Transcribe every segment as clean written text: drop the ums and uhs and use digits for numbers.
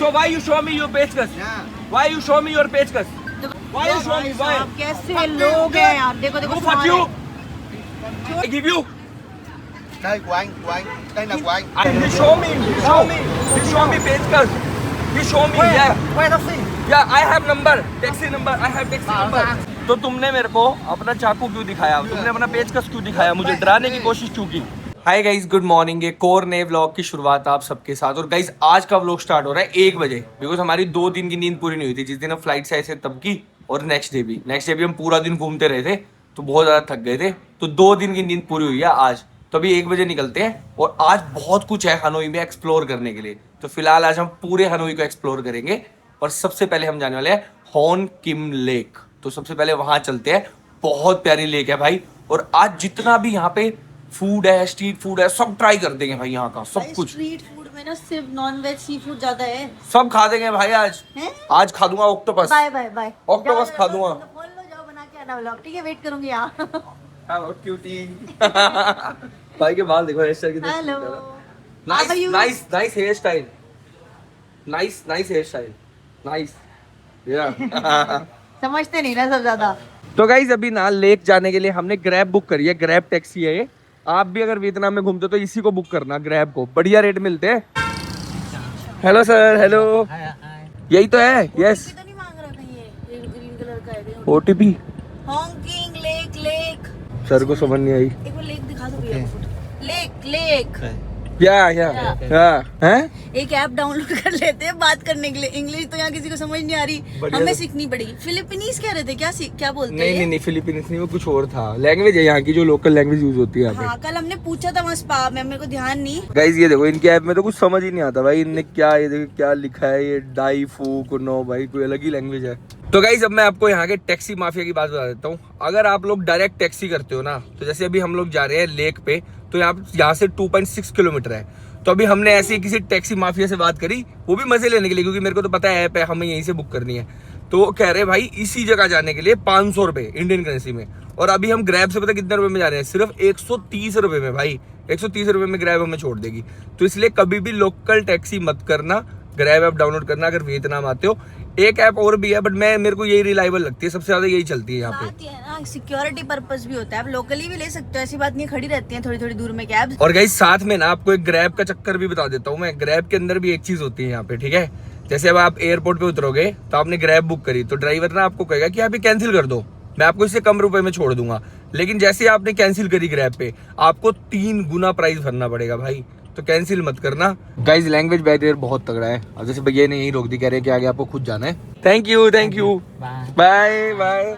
So why you show me your पेचकस? Why you show me your पेचकस? Why you show me? Why? कैसे लोग हैं यार, देखो देखो Fuck you. I give you. Đây của anh, đây là của anh. You show me. You show me पेचकस. You show me. Quay taxi. Yeah, I have number. Taxi number. I have taxi number. तो तुमने मेरे को अपना चाकू क्यों दिखाया? तुमने अपना पेचकस क्यों दिखाया? मुझे डराने की कोशिश क्यों की? Hi guys, good morning. एक और नए व्लॉग की शुरुआत आप सबके साथ। और गाइज आज का व्लॉग स्टार्ट हो रहा है 1 बजे, बिकॉज हमारी 2 दिन की नींद पूरी नहीं हुई थी। जिस दिन हम फ्लाइट से आए थे तब की, और नेक्स्ट डे भी हम पूरा दिन घूमते रहे थे, तो बहुत ज़्यादा थक गए थे। तो 2 दिन की नींद पूरी हुई है आज। तो अभी 1 बजे निकलते हैं, और आज बहुत कुछ है हनोई में एक्सप्लोर करने के लिए। तो फिलहाल आज हम पूरे हनोई को एक्सप्लोर करेंगे। और सबसे पहले हम जाने वाले हैं हॉन किम लेक। तो सबसे पहले वहां चलते हैं। बहुत प्यारी लेक है भाई। और आज जितना भी यहाँ पे फूड है, स्ट्रीट फूड है, सब ट्राई कर देंगे भाई। यहाँ का सब कुछ। स्ट्रीट फूड में ना सिर्फ नॉन वेज सी फूड ज्यादा है। सब खा देंगे भाई आज। आज खा दूंगा octopus. Bye bye bye. Octopus खा दूंगा। फोन लो, जाओ बना के आना व्लॉग। ठीक है, वेट करूंगी यहाँ। क्यूटी। भाई के बाल देखो, हेयर स्टाइल कितना hello. Nice hair style. Nice hair style. Nice. समझते नहीं ना सब ज्यादा। तो गाइस अभी ना लेक जाने के लिए हमने ग्रैब बुक करी है। ग्रैब टैक्सी है ये। आप भी अगर वियतनाम में घूमते हो तो इसी को बुक करना, ग्रैब को। बढ़िया रेट मिलते हैं। Hello sir. हेलो। यही तो है। यस। तो नहीं मांग रहा कहीं ये ग्रीन कलर का है। ओटीपी। Honking lake. सर को समझ नहीं आई। एक बार लेक दिखा दो भैया को। लेक। या हैं? एक ऐप डाउनलोड कर लेते हैं बात करने के लिए। इंग्लिश तो यहाँ किसी को समझ नहीं आ रही, हमें सीखनी पड़ेगी। फिलिपीनीज कह रहे थे, क्या बोलते हैं? नहीं फिलिपींस नहीं, वो कुछ और था। लैंग्वेज है यहाँ की, जो लोकल लैंग्वेज यूज होती है यहाँ पे। हाँ, कल हमने पूछा था वहाँ स्पा में, मेरे को ध्यान नहीं। गाइस ये देखो, इनके ऐप में तो कुछ समझ ही नहीं आता भाई। इनने क्या, ये देखो क्या लिखा है, ये डाई फूक नो भाई, कोई अलग ही लैंग्वेज है। तो गाइस अब मैं आपको यहाँ के टैक्सी माफिया की बात बता देता हूँ। अगर आप लोग डायरेक्ट टैक्सी करते हो ना, तो जैसे अभी हम लोग जा रहे हैं लेक पे, तो यहाँ से 2.6 किलोमीटर है। तो अभी हमने ऐसे किसी टैक्सी माफिया से बात करी, वो भी मजे लेने के लिए, क्योंकि मेरे को तो पता है ऐप है, हमें यहीं से बुक करनी है। तो वो कह रहे भाई इसी जगह जाने के लिए 500 रुपए इंडियन करेंसी में। और अभी हम ग्रैब से पता कितने रुपए में जा रहे हैं? सिर्फ 130 रुपए में भाई। 130 रुपए में ग्रैब हमें छोड़ देगी। तो इसलिए कभी भी लोकल टैक्सी मत करना, ग्रैब ऐप डाउनलोड करना अगर वियतनाम आते हो। एक ऐप और भी है, बट मेरे को यही रिलायबल लगती है, सबसे ज्यादा यही चलती है यहाँ पे। सिक्योरिटी पर्पस भी होता है, आप लोकली भी ले सकते हो, ऐसी बात नहीं, खड़ी रहती है थोड़ी दूर में कैब्स। और गाइस साथ में ना आपको एक ग्रैब का चक्कर भी बता देता हूँ मैं। ग्रैब के अंदर भी एक चीज होती है यहाँ पे, ठीक है? जैसे अब आप एयरपोर्ट पे उतरोगे तो आपने ग्रैब बुक करी, तो ड्राइवर ना आपको कहेगा कि आप ये कैंसिल कर दो, मैं आपको इससे कम रुपए में छोड़ दूंगा। लेकिन जैसे आपने कैंसिल करी ग्रैब पे, आपको 3 गुना प्राइस भरना पड़ेगा भाई। तो कैंसिल मत करना गाइज। लैंग्वेज बैरियर बहुत तगड़ा है। अब जैसे भैया ने यही रोक दी, कह रहे हैं कि आगे आपको खुद जाना है। Thank you bye.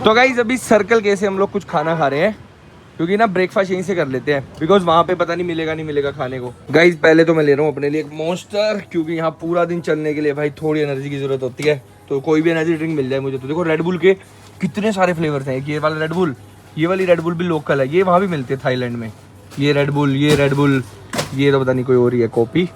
तो गाइज अभी सर्कल के से हम लोग कुछ खाना खा रहे हैं, क्योंकि ना ब्रेकफास्ट यहीं से कर लेते हैं, बिकॉज वहां पे पता नहीं मिलेगा खाने को। गाइज पहले तो मैं ले रहा हूँ अपने लिए एक मॉन्स्टर, क्योंकि यहाँ पूरा दिन चलने के लिए भाई थोड़ी एनर्जी की जरूरत होती है। तो कोई भी एनर्जी ड्रिंक मिल जाए मुझे। तो देखो रेड बुल के कितने सारे फ्लेवर्स हैं। ये वाला रेड बुल, ये वाली रेड बुल भी लोकल है, ये वहाँ भी मिलते हैं थाईलैंड में। ये रेड बुल, ये तो पता नहीं कोई और ही है, कॉपी।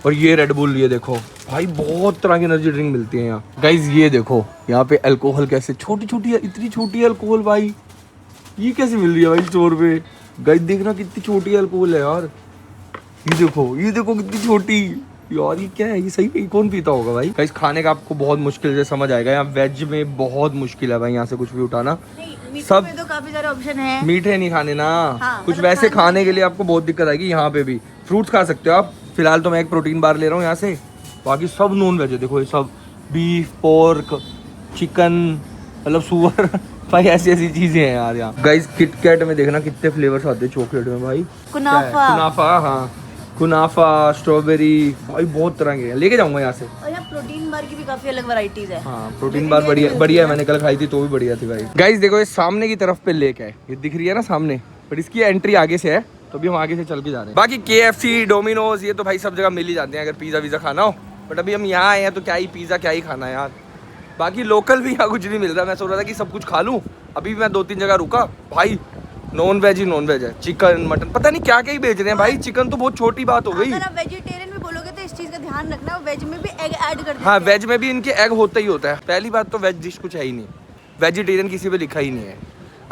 और ये रेड बुल, ये देखो भाई बहुत तरह की एनर्जी ड्रिंक मिलती है यहाँ। गाइज ये देखो यहाँ पे अल्कोहल कैसे छोटी इतनी छोटी अल्कोहल भाई, ये कैसे मिल रही है भाई स्टोर पे? गाइज देखना कितनी छोटी अल्कोहल है यार। ये देखो कितनी छोटी यार। ये क्या है? ये सही है? कौन पीता होगा भाई? गाइस खाने का आपको बहुत मुश्किल से समझ आएगा। यहाँ वेज में बहुत मुश्किल है भाई यहाँ से कुछ भी उठाना। सब में तो काफी सारे ऑप्शन है। मीठे नहीं खाने ना। हाँ, कुछ मतलब वैसे खाने के लिए आपको बहुत दिक्कत आएगी। यहाँ पे भी फ्रूट्स खा सकते हो आप। फिलहाल तो मैं एक प्रोटीन बार ले रहा हूँ यहाँ से। बाकी सब नॉन वेज है। देखो ये सब बीफ, पोर्क, चिकन, मतलब सुअर भाई ऐसी चीजें हैं यार यहाँ। गाइस किटकैट में देखना कितने फ्लेवर्स आते हैं चॉकलेट में भाई। कुनाफा, हाँ कुनाफा, स्ट्रॉबेरी, भाई बहुत तरह के। लेके जाऊंगा यहाँ से। और यहाँ प्रोटीन बार की भी काफी अलग वैरायटीज है। हाँ प्रोटीन बार बढ़िया है। मैंने कल खाई थी तो भी बढ़िया थी भाई। गाइस देखो ये सामने की तरफ पे लेक है, ये दिख रही है ना सामने, पर इसकी एंट्री आगे से है, तो भी हम आगे से चल के जा रहे हैं। बाकी KFC, डोमिनोज ये तो भाई सब जगह मिल ही जाते हैं अगर पिज्जा वीजा खाना हो। बट अभी हम यहाँ आए हैं तो क्या ही पिज्जा क्या ही खाना है यार। बाकी लोकल भी यहाँ कुछ नहीं मिल रहा। मैं सोच रहा था कि सब कुछ खा लूँ। अभी भी मैं 2-3 जगह रुका भाई, नॉन वेज है। चिकन, मटन, पता नहीं क्या क्या ही बेच रहे हैं भाई। चिकन तो बहुत छोटी बात हो गई। अगर आप वेजिटेरियन भी बोलोगे तो इस चीज का ध्यान रखना, वेज में भी एग ऐड कर देते हैं। हाँ वेज में भी इनके एग होता ही होता है। पहली बात तो वेज डिश कुछ है ही नहीं, वेजिटेरियन किसी पे लिखा ही नहीं है।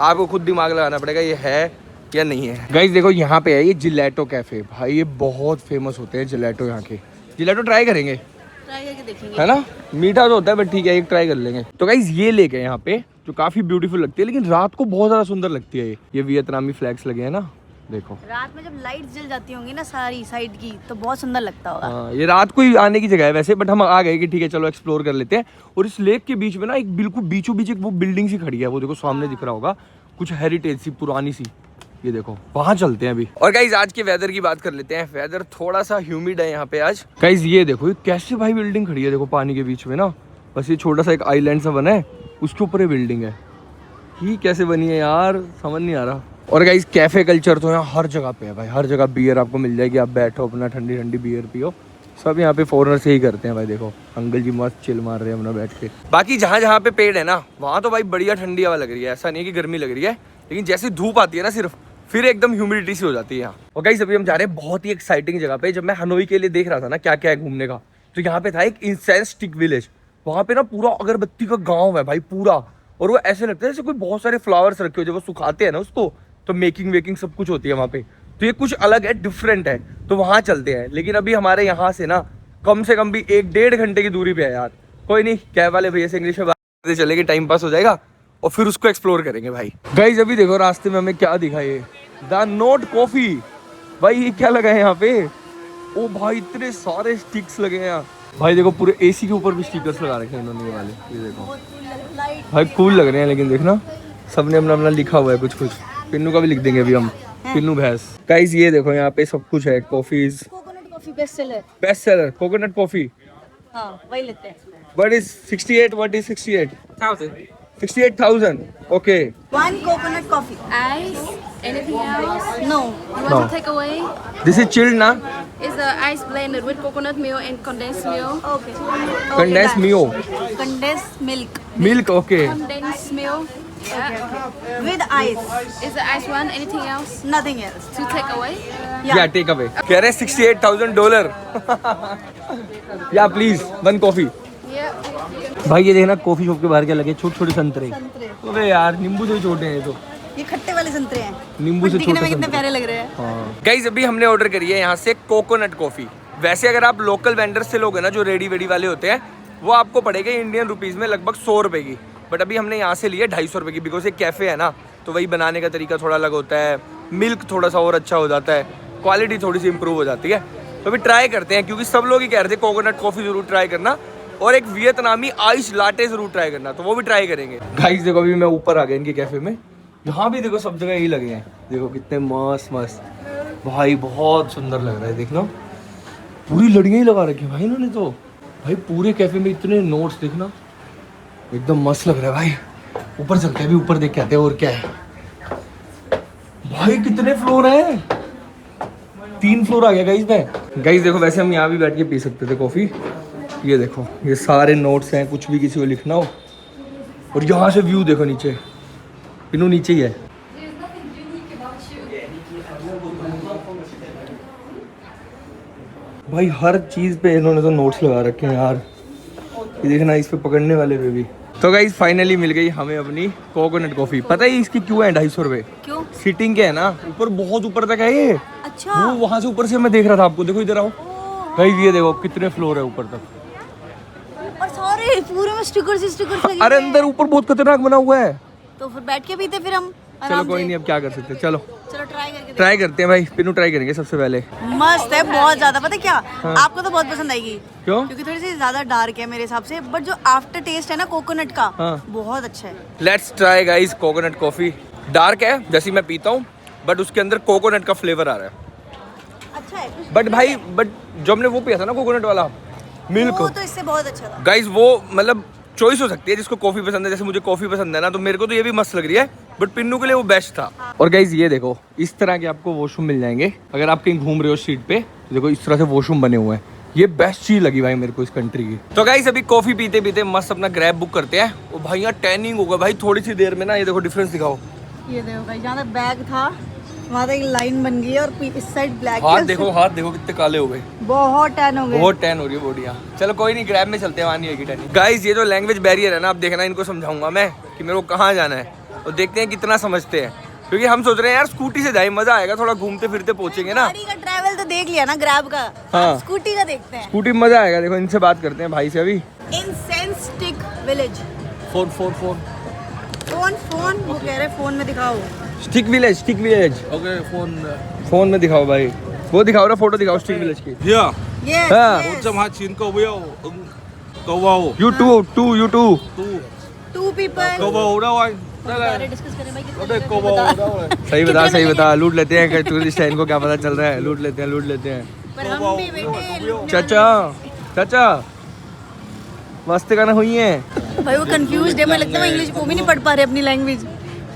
आपको खुद दिमाग लगाना पड़ेगा ये है या नहीं है। गाइस देखो यहाँ पे है ये जिलेटो कैफे, भाई ये बहुत फेमस होते हैं जिलेटो यहाँ के। जिलेटो ट्राई करेंगे, ट्राई करके देखेंगे, है ना। मीठा तो होता है बट ठीक है, एक ट्राई कर लेंगे। तो गाइस ये लेके यहाँ पे जो काफी ब्यूटीफुल लगती है, लेकिन रात को बहुत ज्यादा सुंदर लगती है। ये वियतनामी फ्लैग्स लगे हैं ना, देखो। रात में जब लाइट्स जल जाती होंगी ना सारी साइड की, तो बहुत सुंदर लगता होगा। हाँ, ये रात को ही आने की जगह है वैसे, बट हम आ गए कि ठीक है चलो एक्सप्लोर कर लेते हैं। और इस लेक के बीच में ना एक बिल्कुल बीचों बीच एक वो बिल्डिंग सी खड़ी है, वो देखो सामने दिख रहा होगा, कुछ हेरिटेज सी पुरानी सी, ये देखो वहां चलते हैं अभी। और गाइज आज के वेदर की बात कर लेते हैं। वेदर थोड़ा सा ह्यूमिड है यहाँ पे आज। गाइज ये देखो ये कैसे भाई बिल्डिंग खड़ी है, देखो पानी के बीच में ना, बस ये छोटा सा एक आइलैंड सा बना है, उसके ऊपर ये बिल्डिंग है। ही कैसे बनी है यार, समझ नहीं आ रहा। और गाइज कैफे कल्चर तो यहाँ हर जगह पे है भाई, हर जगह बियर आपको मिल जाएगी, आप बैठो अपना ठंडी ठंडी बियर पियो। सब यहाँ पे फॉरेनर से ही करते हैं भाई, देखो अंकल जी मस्त चिल मार रहे हैं अपना बैठ के। बाकी जहाँ जहाँ पे पेड़ है ना, वहाँ तो भाई बढ़िया ठंडी हवा लग रही है, ऐसा नहीं है कि गर्मी लग रही है, लेकिन जैसे धूप आती है ना सिर्फ, फिर एकदम ह्यूमिडिटी सी हो जाती है यहाँ। और गाइस अभी हम जा रहे हैं बहुत ही एक्साइटिंग जगह पे। जब मैं हनोई के लिए देख रहा था ना क्या क्या है घूमने का, तो यहाँ पे था एक इंसेंस स्टिक विलेज। वहाँ पे ना पूरा अगरबत्ती का गाँव है भाई पूरा, और वो ऐसे लगता है जैसे कोई बहुत सारे फ्लावर्स रखे हो, जब वो सुखाते हैं ना उसको, तो मेकिंग वेकिंग सब कुछ होती है वहाँ पे। तो ये कुछ अलग है, डिफरेंट है, तो वहाँ चलते हैं। लेकिन अभी हमारे यहाँ से ना कम से कम भी 1-1.5 घंटे की दूरी पे है यार। कोई नहीं, कैब वाले भैया से इंग्लिश में बात करते चलेंगे, टाइम पास हो जाएगा और फिर उसको एक्सप्लोर करेंगे भाई। गाइस अभी देखो रास्ते में हमें क्या दिखा, ये द नोट कॉफी। भाई ये क्या लगा है यहाँ पे, ओ भाई इतने सारे स्टिक्स लगे हैं यहाँ। भाई देखो पूरे एसी के ऊपर भी स्टिकर्स लगा रखे हैं इन्होंने, ये वाले, ये देखो भाई कूल लग रहे हैं। लेकिन देखना सबने अपना अपना लिखा हुआ है कुछ कुछ। पिन्नू का भी लिख देंगे अभी हम, पिन्नू भैंस। गाइस ये देखो यहाँ पे सब कुछ है, coffees. Coconut coffee best seller. Best seller coconut coffee. हाँ वही लेते हैं। What is 68? What is 68,000? 68,000. Okay. One coconut coffee. Ice, anything else? No. You want No. to take away? This is chilled na? It's a ice blended with coconut milk and condensed milk. Okay. Condensed done. milk. Condensed milk. Milk. Okay. Condensed milk. Yeah. With ice. Is the ice one? Anything else Nothing else. to take away? Yeah. Take away. कह रहे $68,000. Yeah, please. One coffee. Yeah. भाई ये देखना coffee shop के बाहर क्या लगे, छोटे छोटे संतरे। अबे यार नींबू से भी छोटे हैं ये तो। ये खट्टे वाले संतरे हैं। नींबू से दिखने छोटे में कितने संतरे। प्यारे लग रहे हैं। हाँ। गाइस अभी हमने ऑर्डर करी है यहाँ से कोकोनट कॉफी। वैसे अगर आप लोकल वेंडर से लोगे ना, जो रेडी वेडी वाले होते हैं, वो आपको पड़ेगा इंडियन रुपीज में लगभग 100 रुपए की। बट अभी हमने यहाँ से लिया 250 रुपए की, बिकॉज एक कैफे है ना, तो वही बनाने का तरीका थोड़ा अलग होता है, मिल्क थोड़ा सा और अच्छा हो जाता है, क्वालिटी थोड़ी सी इंप्रूव हो जाती है। तो अभी ट्राई करते हैं, क्योंकि सब लोग ही कह रहे थे कोकोनट कॉफी जरूर ट्राई करना, और एक वियतनामी आइस लाटे जरूर ट्राई करना, तो वो भी ट्राई करेंगे। गाइस देखो अभी मैं ऊपर आ गया इनके कैफे में, यहाँ भी देखो सब जगह यही लगे हैं, देखो कितने मस्त मस्त भाई, बहुत सुंदर लग रहा है। देखना पूरी लड़ियाँ ही लगा रखी है भाई इन्होंने तो। भाई पूरे कैफे में इतने नोट्स, देखना एकदम मस्त लग रहा है भाई। ऊपर चलते हैं, अभी ऊपर देख के आते हैं और क्या है। भाई कितने फ्लोर हैं, 3 फ्लोर आ गया गाइस में। गाइस देखो वैसे हम यहाँ भी बैठ के पी सकते थे कॉफी। ये देखो ये सारे नोट्स हैं, कुछ भी किसी को लिखना हो। और यहाँ से व्यू देखो नीचे, पिनू नीचे ही है। भाई हर चीज पे इन्होंने तो नोट्स लगा रखे हैं यार। ये देखना इस पे पकड़ने वाले पे भी। तो गाइस फाइनली मिल गई हमें अपनी कोकोनट कॉफी। पता है इसकी क्यों है 250 रुपए? क्यों? सीटिंग के है ना, ऊपर बहुत ऊपर तक है ये। अच्छा। वो वहां से ऊपर से मैं देख रहा था आपको, देखो इधर आओ गाइस, ये देखो कितने फ्लोर है ऊपर तक। और सारे पूरे में स्टिकर्स लगे। अरे अंदर ऊपर बहुत खतरनाक बना हुआ है। तो फिर बैठ के पीते फिर हम। चलो कोई नहीं, अब क्या कर सकते, चलो चलो ट्राई करते हैं भाई। पिनू ट्राई करेंगे सबसे पहले। मस्त है बहुत ज्यादा। पता है क्या, आपको तो बहुत पसंद आएगी। क्यों? क्योंकि थोड़ी सी ज्यादा डार्क है मेरे हिसाब से, बट जो आफ्टर टेस्ट है ना कोकोनट का, हाँ। बहुत अच्छा है। Let's try guys coconut coffee. Dark है जैसी मैं पीता हूँ, बट उसके अंदर कोकोनट का फ्लेवर आ रहा है। अच्छा है बट भाई जो हमने वो पिया था ना कोकोनट वाला मिल्क, वो तो इससे बहुत अच्छा था। गाइस वो मतलब चॉइस हो सकती है जिसको कॉफी पसंद है। जैसे मुझे कॉफी पसंद है ना, तो मेरे को तो ये भी मस्त लग रही है, बट पिन्नू के लिए वो बेस्ट था। और गाइस ये देखो इस तरह के आपको वॉशरूम मिल जाएंगे अगर आप कहीं घूम रहे हो स्ट्रीट पे। देखो इस तरह से वॉशरूम बने हुए हैं, ये बेस्ट चीज लगी भाई मेरे को इस कंट्री की। तो गाइस अभी कॉफी पीते पीते मस्त अपना ग्रैब बुक करते हैं। और भाई यहाँ टैनिंग होगा भाई थोड़ी सी देर में ना, ये देखो डिफरेंस दिखाओ। ये देखो भाई, जहाँ तक बैग था वहाँ तक एक लाइन बन गई है, और इस साइड ब्लैक। हाथ देखो कितने काले हो गए, बहुत टैन हो गए, बहुत टैन हो रही है बॉडी यहाँ। चलो कोई नहीं, ग्रैब में चलते हैं, वहाँ नहीं होगी टैनिंग। गाइस ये जो लैंग्वेज बैरियर है ना, आप देखना इनको समझाऊंगा मैं कि मेरे को कहाँ जाना है, और देखते हैं कितना समझते हैं। क्योंकि हम सोच रहे हैं यार स्कूटी से जाए, मजा आएगा, थोड़ा घूमते फिरते पहुंचेंगे ना। गाड़ी का ट्रैवल तो देख लिया ना, ग्रैब का। हाँ। स्कूटी का देखते हैं। स्कूटी में मजा आएगा। देखो इनसे बात करते हैं भाई से अभी। Incense stick village. फोन वो कह रहे फोन में दिखाओ। Stick village Okay, phone. Phone में दिखाओ भाई, वो दिखाओ ना, फोटो दिखाओ स्टिक विलेज की। Yeah. Yes, हाँ। yes. 429 câu view. Câu vào. You too. Two people. Câu vào đâu anh? Đây बारे này. डिस्कस करें भाई, Ở कितना đây câu बता। vào đâu này? सही कितने बता, लूट लेते हैं टूरिस्ट है, इनको क्या पता चल रहा है। लूट लेते हैं। पर हम भी बेटे चाचा मस्त गाना हुई है। भाई वो कंफ्यूज है, मुझे लगता है वो इंग्लिश वो भी नहीं पढ़ पा रहे अपनी लैंग्वेज।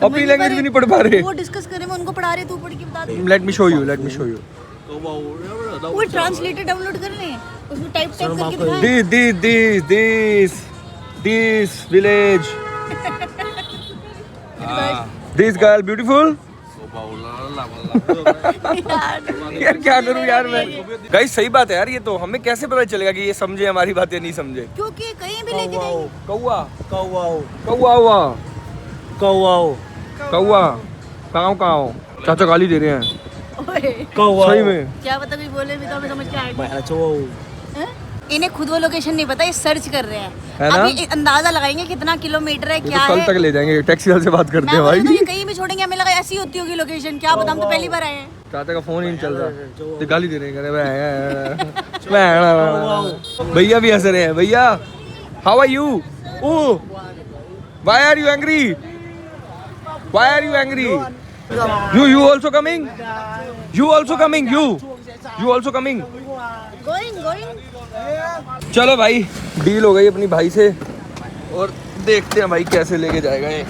अपनी लैंग्वेज भी नहीं पढ़ पा रहे। वो डिस्कस करें, मैं उनको पढ़ा रही, तू पढ़ के बता दे। Let me show you Câu vào ở đâu? वो ट्रांसलेटर डाउनलोड कर लें, उसमें टाइप करके दिखाएं। this village, this girl beautiful। Câu vào là làm यार क्या करूं यार मैं। गाइस सही बात है यार, ये तो हमें कैसे पता चलेगा कि ये समझे हमारी बात या नहीं समझे। क्योंकि कहीं भी लेके जाएंगे। कौआ Câu vào. हुआ Câu vào. कौआ काव चाचा गाली दे रहे हैं ओए, Câu सही vào. में। क्या पता कोई बोले भी तो हमें समझ के आएगा। Mẹ là châu Âu. हैं? इन्हें खुद वो लोकेशन नहीं पता, ये सर्च कर रहे है हैं। ना? अभी अंदाजा लगाएंगे कितना किलोमीटर है, ये क्या तो कल है। तक ले जाएंगे, टैक्सी वाले से बात करते मैं हैं बोली तो भाई। ये कहीं भी छोड़ेंगे, हमें लगा ऐसी होती होगी लोकेशन, क्या पता, हम तो पहली बार आए हैं। चाचा का फोन ही नहीं चल रहा, तो गाली दे रहे हैं। भैया भी हंस रहे हैं। भैया how are you? Why are you angry? You also coming? You also coming? Going चलो भाई, डील हो गई अपनी भाई से, और देखते हैं भाई कैसे लेके जाएगा ये।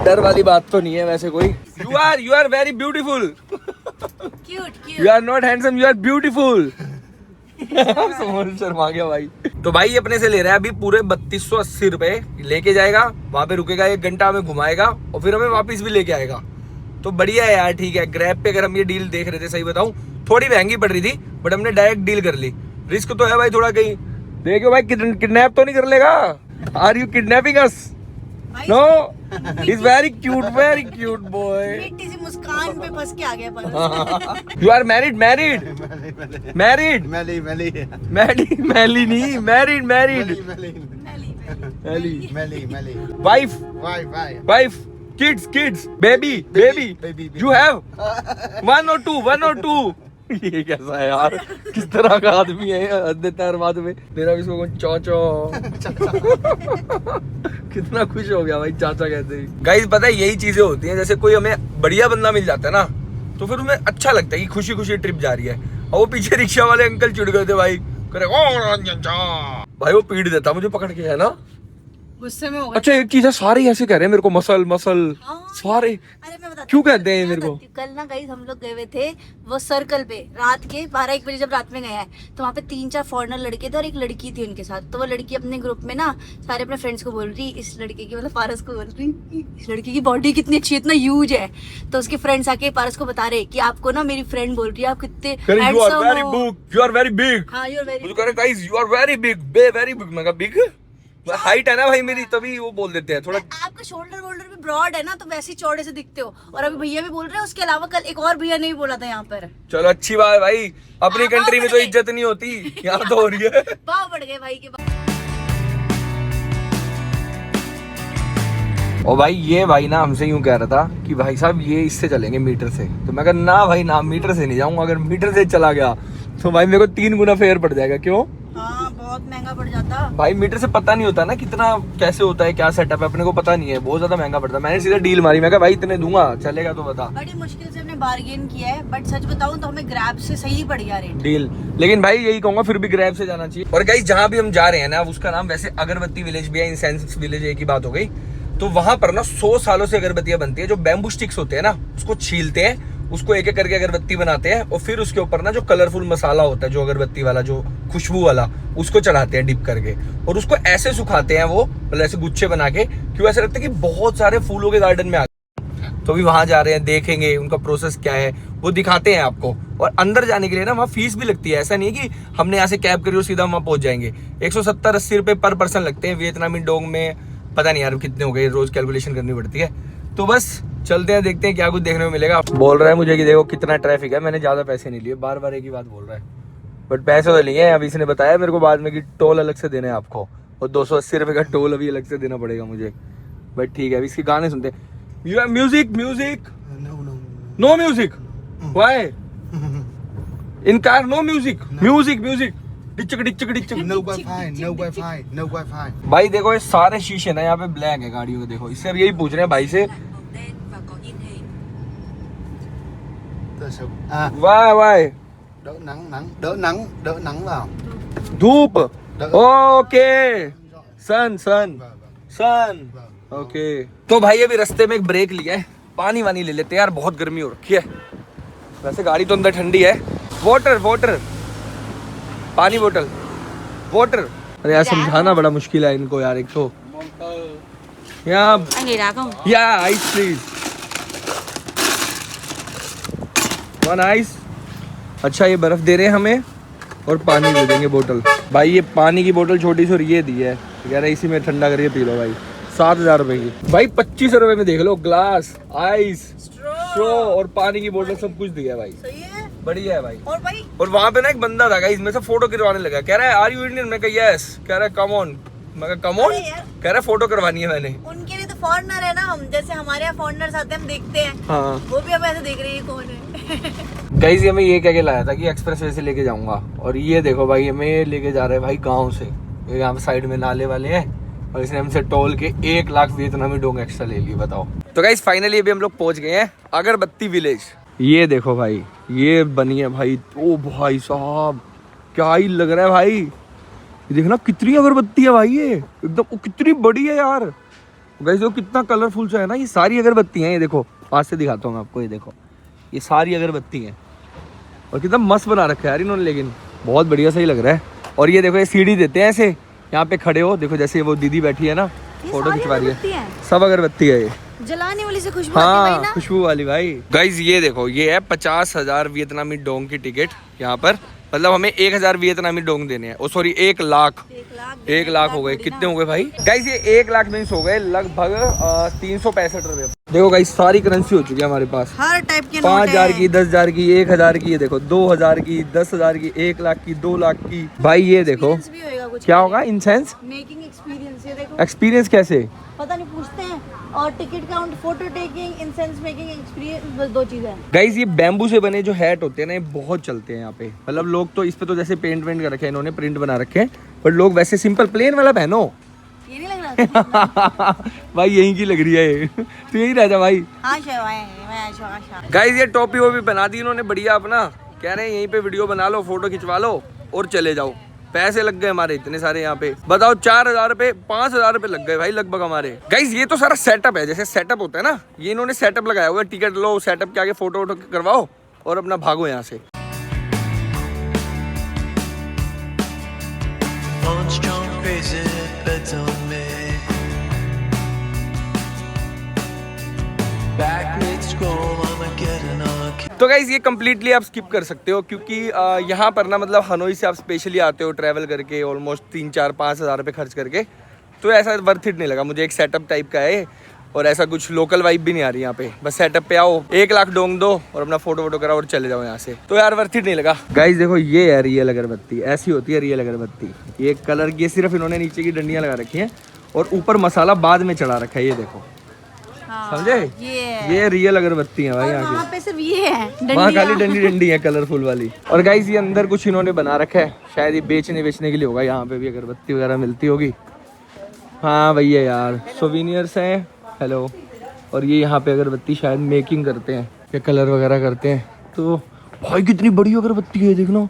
डर वाली बात तो नहीं है वैसे कोई। You are very beautiful. Cute You are not handsome, you are beautiful. Small Sharma गया भाई। तो भाई अपने से ले रहा है अभी पूरे 3280 रुपए, लेके जाएगा, वहां पे रुकेगा 1 घंटा, हमें घुमाएगा और फिर हमें वापस भी लेके आएगा। तो बढ़िया है यार, ठीक है। ग्रैब पे अगर हम ये डील देख रहे थे, सही बताऊं थोड़ी महंगी पड़ रही थी, बट हमने डायरेक्ट डील कर ली। रिस्क तो है भाई थोड़ा, कहीं देखो भाई किडनैप तो नहीं कर लेगा। Are you kidnapping us? No, is very cute boy. बेटी सी मुस्कान पे फंस के आ गया पर। You are married Melly. Wife kids baby you have one और टू। ये कैसा है यार, किस तरह का आदमी है बाद में। मेरा भी इसको चौचो कितना खुश हो गया भाई चाचा कहते ही। गाइस पता है यही चीजें होती हैं, जैसे कोई हमें बढ़िया बंदा मिल जाता है ना, तो फिर हमें अच्छा लगता है कि खुशी खुशी ट्रिप जा रही है। और वो पीछे रिक्शा वाले अंकल चिढ़ गए थे भाई, करे भाई वो पीट देता मुझे पकड़ के, है ना। गुस्से में हो गए। अच्छा एक चीज है, सारे ऐसे कह रहे हैं मेरे को, मसल हाँ। सारे। अरे मैं बताती क्यों हूँ, कहते हैं मैं मेरे को? बताती हूँ। कल ना गाइस हम लोग गए हुए थे वो सर्कल पे, रात के 12-1 बजे जब रात में गए हैं, तो वहाँ पे 3-4 फॉरेनर लड़के थे और एक लड़की थी उनके साथ। तो वो लड़की अपने ग्रुप में ना सारे अपने फ्रेंड्स को बोल रही, इस लड़के की, मतलब पारस को बोल रही, इस लड़की की बॉडी कितनी अच्छी है, इतना ह्यूज है। तो उसके फ्रेंड्स आके पारस को बता रहे कि आपको ना मेरी फ्रेंड बोल रही है आप कितने handsome हो। You are very big. हाँ, यू आर वेरी। मुझे कह रहे guys you are very big. मैं कहा बिग हाइट है ना भाई मेरी, तभी वो बोल देते हैं थोड़ा। आपका शोल्डर वोल्डर भी ब्रॉड है ना, तो वैसे ही चौड़े से दिखते हो। और अभी भैया भी बोल रहे हैं, उसके अलावा कल एक और भैया ने भी बोला था यहाँ पर। चलो अच्छी बात है भाई, अपनी हाँ, कंट्री में बढ़ तो गए। इज्जत नहीं होती, यहाँ तो हो रही है। भाव बढ़ गए भाई के। और भाई ये भाई ना हमसे यूं कह रहा था कि भाई साहब ये इससे चलेंगे मीटर से। तो मैं कहा ना भाई ना, मीटर से नहीं जाऊंगा, अगर मीटर से चला गया तो भाई मेरे को 3 गुना फेयर पड़ जाएगा। क्यों? हाँ, बहुत महंगा पड़ जाता भाई मीटर से पता नहीं होता ना कितना कैसे होता है, क्या सेटअप है, अपने को पता नहीं है, बहुत ज्यादा महंगा पड़ता है। मैंने सीधा डील मारी, मैं कहा भाई इतने दूंगा, चलेगा तो बता। बड़ी मुश्किल से हमने बार्गेन किया है, बट सच बताऊं तो हमें ग्रैब से सही पड़ गया रेट। डील। लेकिन भाई यही कहूंगा फिर भी ग्रैब से जाना चाहिए। और गाइस जहाँ भी हम जा रहे हैं ना, उसका नाम वैसे अगरबत्ती विलेज भी है, इंसेंस विलेज एक ही बात हो गई। तो वहां पर ना 100 सालों से अगरबत्तियां बनती है। जो बैम्बू स्टिक्स होते हैं ना, उसको छीलते हैं, उसको एक एक करके अगरबत्ती बनाते हैं, और फिर उसके ऊपर ना जो कलरफुल मसाला होता है, जो अगरबत्ती वाला, जो खुशबू वाला, उसको चढ़ाते हैं डिप करके, और उसको ऐसे सुखाते हैं वो, मतलब ऐसे गुच्छे बना के, क्यों ऐसा लगता है कि बहुत सारे फूलों के गार्डन में आ गए। तो भी वहां जा रहे हैं, देखेंगे उनका प्रोसेस क्या है, वो दिखाते हैं आपको। और अंदर जाने के लिए ना वहाँ फीस भी लगती है, ऐसा नहीं है कि हमने यहाँ से कैब करी और सीधा वहां पहुंच जाएंगे। 170-80 रुपए पर पर्सन लगते हैं। वियतनामी डोंग में पता नहीं यार कितने हो गए, रोज कैलकुलेशन करनी पड़ती है। तो बस चलते हैं, देखते हैं क्या कुछ देखने को मिलेगा। बोल रहा है मुझे कि देखो कितना ट्रैफिक है, मैंने ज्यादा पैसे नहीं लिए, बार बार एक ही बात बोल रहा है, बट पैसे तो लिए हैं। अभी इसने बताया मेरे को बाद में कि टोल अलग से देने हैं आपको, और 280 रुपये का टोल अभी अलग से देना पड़ेगा मुझे। बट ठीक है, अभी इसके गाने सुनते हैं। Music music no music, why in car no music, music music डिचक डिचक डिचक। No Wi-Fi, no Wi-Fi, no Wi-Fi. भाई देखो ये सारे शीशे ना यहाँ पे ब्लैक है गाड़ियों के, देखो इससे अब यही पूछ रहे हैं भाई से। वाह वाह đỡ nắng vào. धूप, ओके सन सन सन, ओके। तो भाई अभी रास्ते में एक ब्रेक लिया है, पानी वानी ले लेते हैं यार, बहुत गर्मी हो रखी है। वैसे गाड़ी तो अंदर ठंडी है। वाटर वाटर, पानी बोतल वाटर। अरे यार समझाना बड़ा मुश्किल है इनको यार, एक तो यहाँ या आइस प्लीज, वन आइस। अच्छा ये बर्फ दे रहे हैं हमें और पानी दे देंगे बोतल। भाई ये पानी की बोतल छोटी सी और ये दी है, कह रहे इसी में ठंडा करके पी लो भाई। 7,000 रुपए की भाई, 25 रुपए में देख लो, ग्लास, आइस, स्ट्रॉ और पानी की बोतल सब कुछ दिया है भाई। सही है, बढ़िया है भाई। और भाई और वहाँ पे ना एक बंदा था इसमें से फोटो करवाने लगा, कह रहा है आर यू इंडियन, मैं कहा यस, कह रहा है कम ऑन, मैं कहा कम ऑन, अरे यार। कह रहा है फोटो करवानी है मैंने। उनके लिए तो फॉरेनर है ना हम, जैसे हमारे यहाँ फॉरेनर्स आते हैं हम देखते हैं, हाँ वो भी अब ऐसे देख रही है कौन है। गाइस ये मैं ये कह के लाया था कि एक्सप्रेस वे से लेके जाऊंगा, और ये देखो भाई हमें लेके जा रहे हैं भाई गाँव से। ये यहाँ पे साइड में नाले वाले हैं और इसने हमसे टोल के 1 लाख वियतनामी डोंग एक्स्ट्रा ले लिए, बताओ। तो गाइस फाइनली अभी हम लोग पहुंच गए हैं अगरबत्ती विलेज। ये देखो भाई ये बनी है भाई, ओ भाई साहब क्या ही लग रहा है भाई, ये देखना कितनी अगरबत्ती है भाई, ये एकदम कितनी बड़ी है यार। गाइस वो कितना कलरफुल सा है ना, ये सारी अगरबत्ती हैं, ये देखो पास से दिखाता हूँ मैं आपको, ये देखो ये सारी अगरबत्ती हैं और कितना मस्त बना रखा है यार इन्होंने, लेकिन बहुत बढ़िया सही लग रहा है। और ये देखो ये सीढ़ी देते हैं ऐसे, यहाँ पे खड़े हो, देखो जैसे वो दीदी बैठी है ना फोटो खिंचवा रही है, सब अगरबत्ती है ये, जलाने वाली से खुशबू आती है हाँ भाई ना। खुशबू वाली भाई। गाइज ये देखो ये है 50,000 वियतनामी डोंग की टिकट यहाँ पर, मतलब हमें 1,000 वियतनामी डोंग देने हैं, ओ सॉरी 1 लाख, 1 लाख हो गए, कितने हो गए भाई गाइज, ये 1 लाख मीन्स हो गए लगभग 365 रुपए। देखो गाइज सारी करेंसी हो चुकी है हमारे पास, हर टाइप के 5,000 की, 10,000 की, 1,000 की, ये देखो 2,000 की, 10,000 की, 1 लाख की, 2 लाख की। भाई ये देखो भी होएगा कुछ, क्या होगा इंसेंस मेकिंग एक्सपीरियंस, ये देखो एक्सपीरियंस कैसे पता नहीं पूछते हैं, और ticket count, photo taking, incense making experience, बस 2 चीजें हैं। गाइज ये बैम्बू से बने जो हैट होते हैं ना, ये बहुत चलते हैं यहाँ पे, मतलब लोग तो इस पे तो जैसे पेंट वेंट कर रखे हैं इन्होंने, प्रिंट बना रखे हैं, पर लोग वैसे सिंपल प्लेन वाला पहनो। ये नहीं लग रहा भाई यहीं की लग रही है ये, तो यही रह जा भाई। हाँ मैं गाइज ये टोपी वो भी बना दी इन्होंने बढ़िया अपना, कह रहे हैं यहीं पे वीडियो बना लो, फोटो खिंचवा लो और चले जाओ। पैसे लग गए हमारे इतने सारे यहाँ पे, बताओ 4,000 रुपए 5,000 रुपए लग गए भाई लगभग हमारे। गाइज ये तो सारा सेटअप है, जैसे सेटअप होता है ना, ये इन्होंने सेटअप लगाया हुआ है, टिकट लो, सेटअप के आगे फोटो वोटो करवाओ और अपना भागो यहाँ से। तो गाइज ये कम्प्लीटली आप स्किप कर सकते हो, क्योंकि यहाँ पर ना मतलब हनोई से आप स्पेशली आते हो ट्रैवल करके, ऑलमोस्ट 3-4-5,000 रुपये खर्च करके, तो ऐसा वर्थ इट नहीं लगा मुझे। एक सेटअप टाइप का है और ऐसा कुछ लोकल वाइब भी नहीं आ रही यहाँ पे, बस सेटअप पे आओ, 1 लाख डोंग दो और अपना फोटो वोटो कराओ और चले जाओ यहाँ से, तो यार वर्थ इट नहीं लगा। गाइज देखो ये है रियल अगरबत्ती, ऐसी होती है रियल अगरबत्ती, ये कलर की सिर्फ इन्होंने नीचे की डंडियाँ लगा रखी हैं और ऊपर मसाला बाद में चढ़ा रखा है, ये देखो समझे, ये रियल अगरबत्ती है भाई यहाँ की। पे सिर्फ ये है, वहाँ खाली डंडी डंडी है कलरफुल वाली। और गाइस ये अंदर कुछ इन्होंने बना रखा है, शायद ये बेचने के लिए होगा, यहाँ पे भी अगरबत्ती वगैरह मिलती होगी। हाँ भैया यार सोविनियर्स हैं, हेलो। और ये यहाँ पे अगरबत्ती शायद मेकिंग करते हैं या कलर वगैरह करते हैं। तो भाई कितनी बड़ी अगरबत्ती है देखना,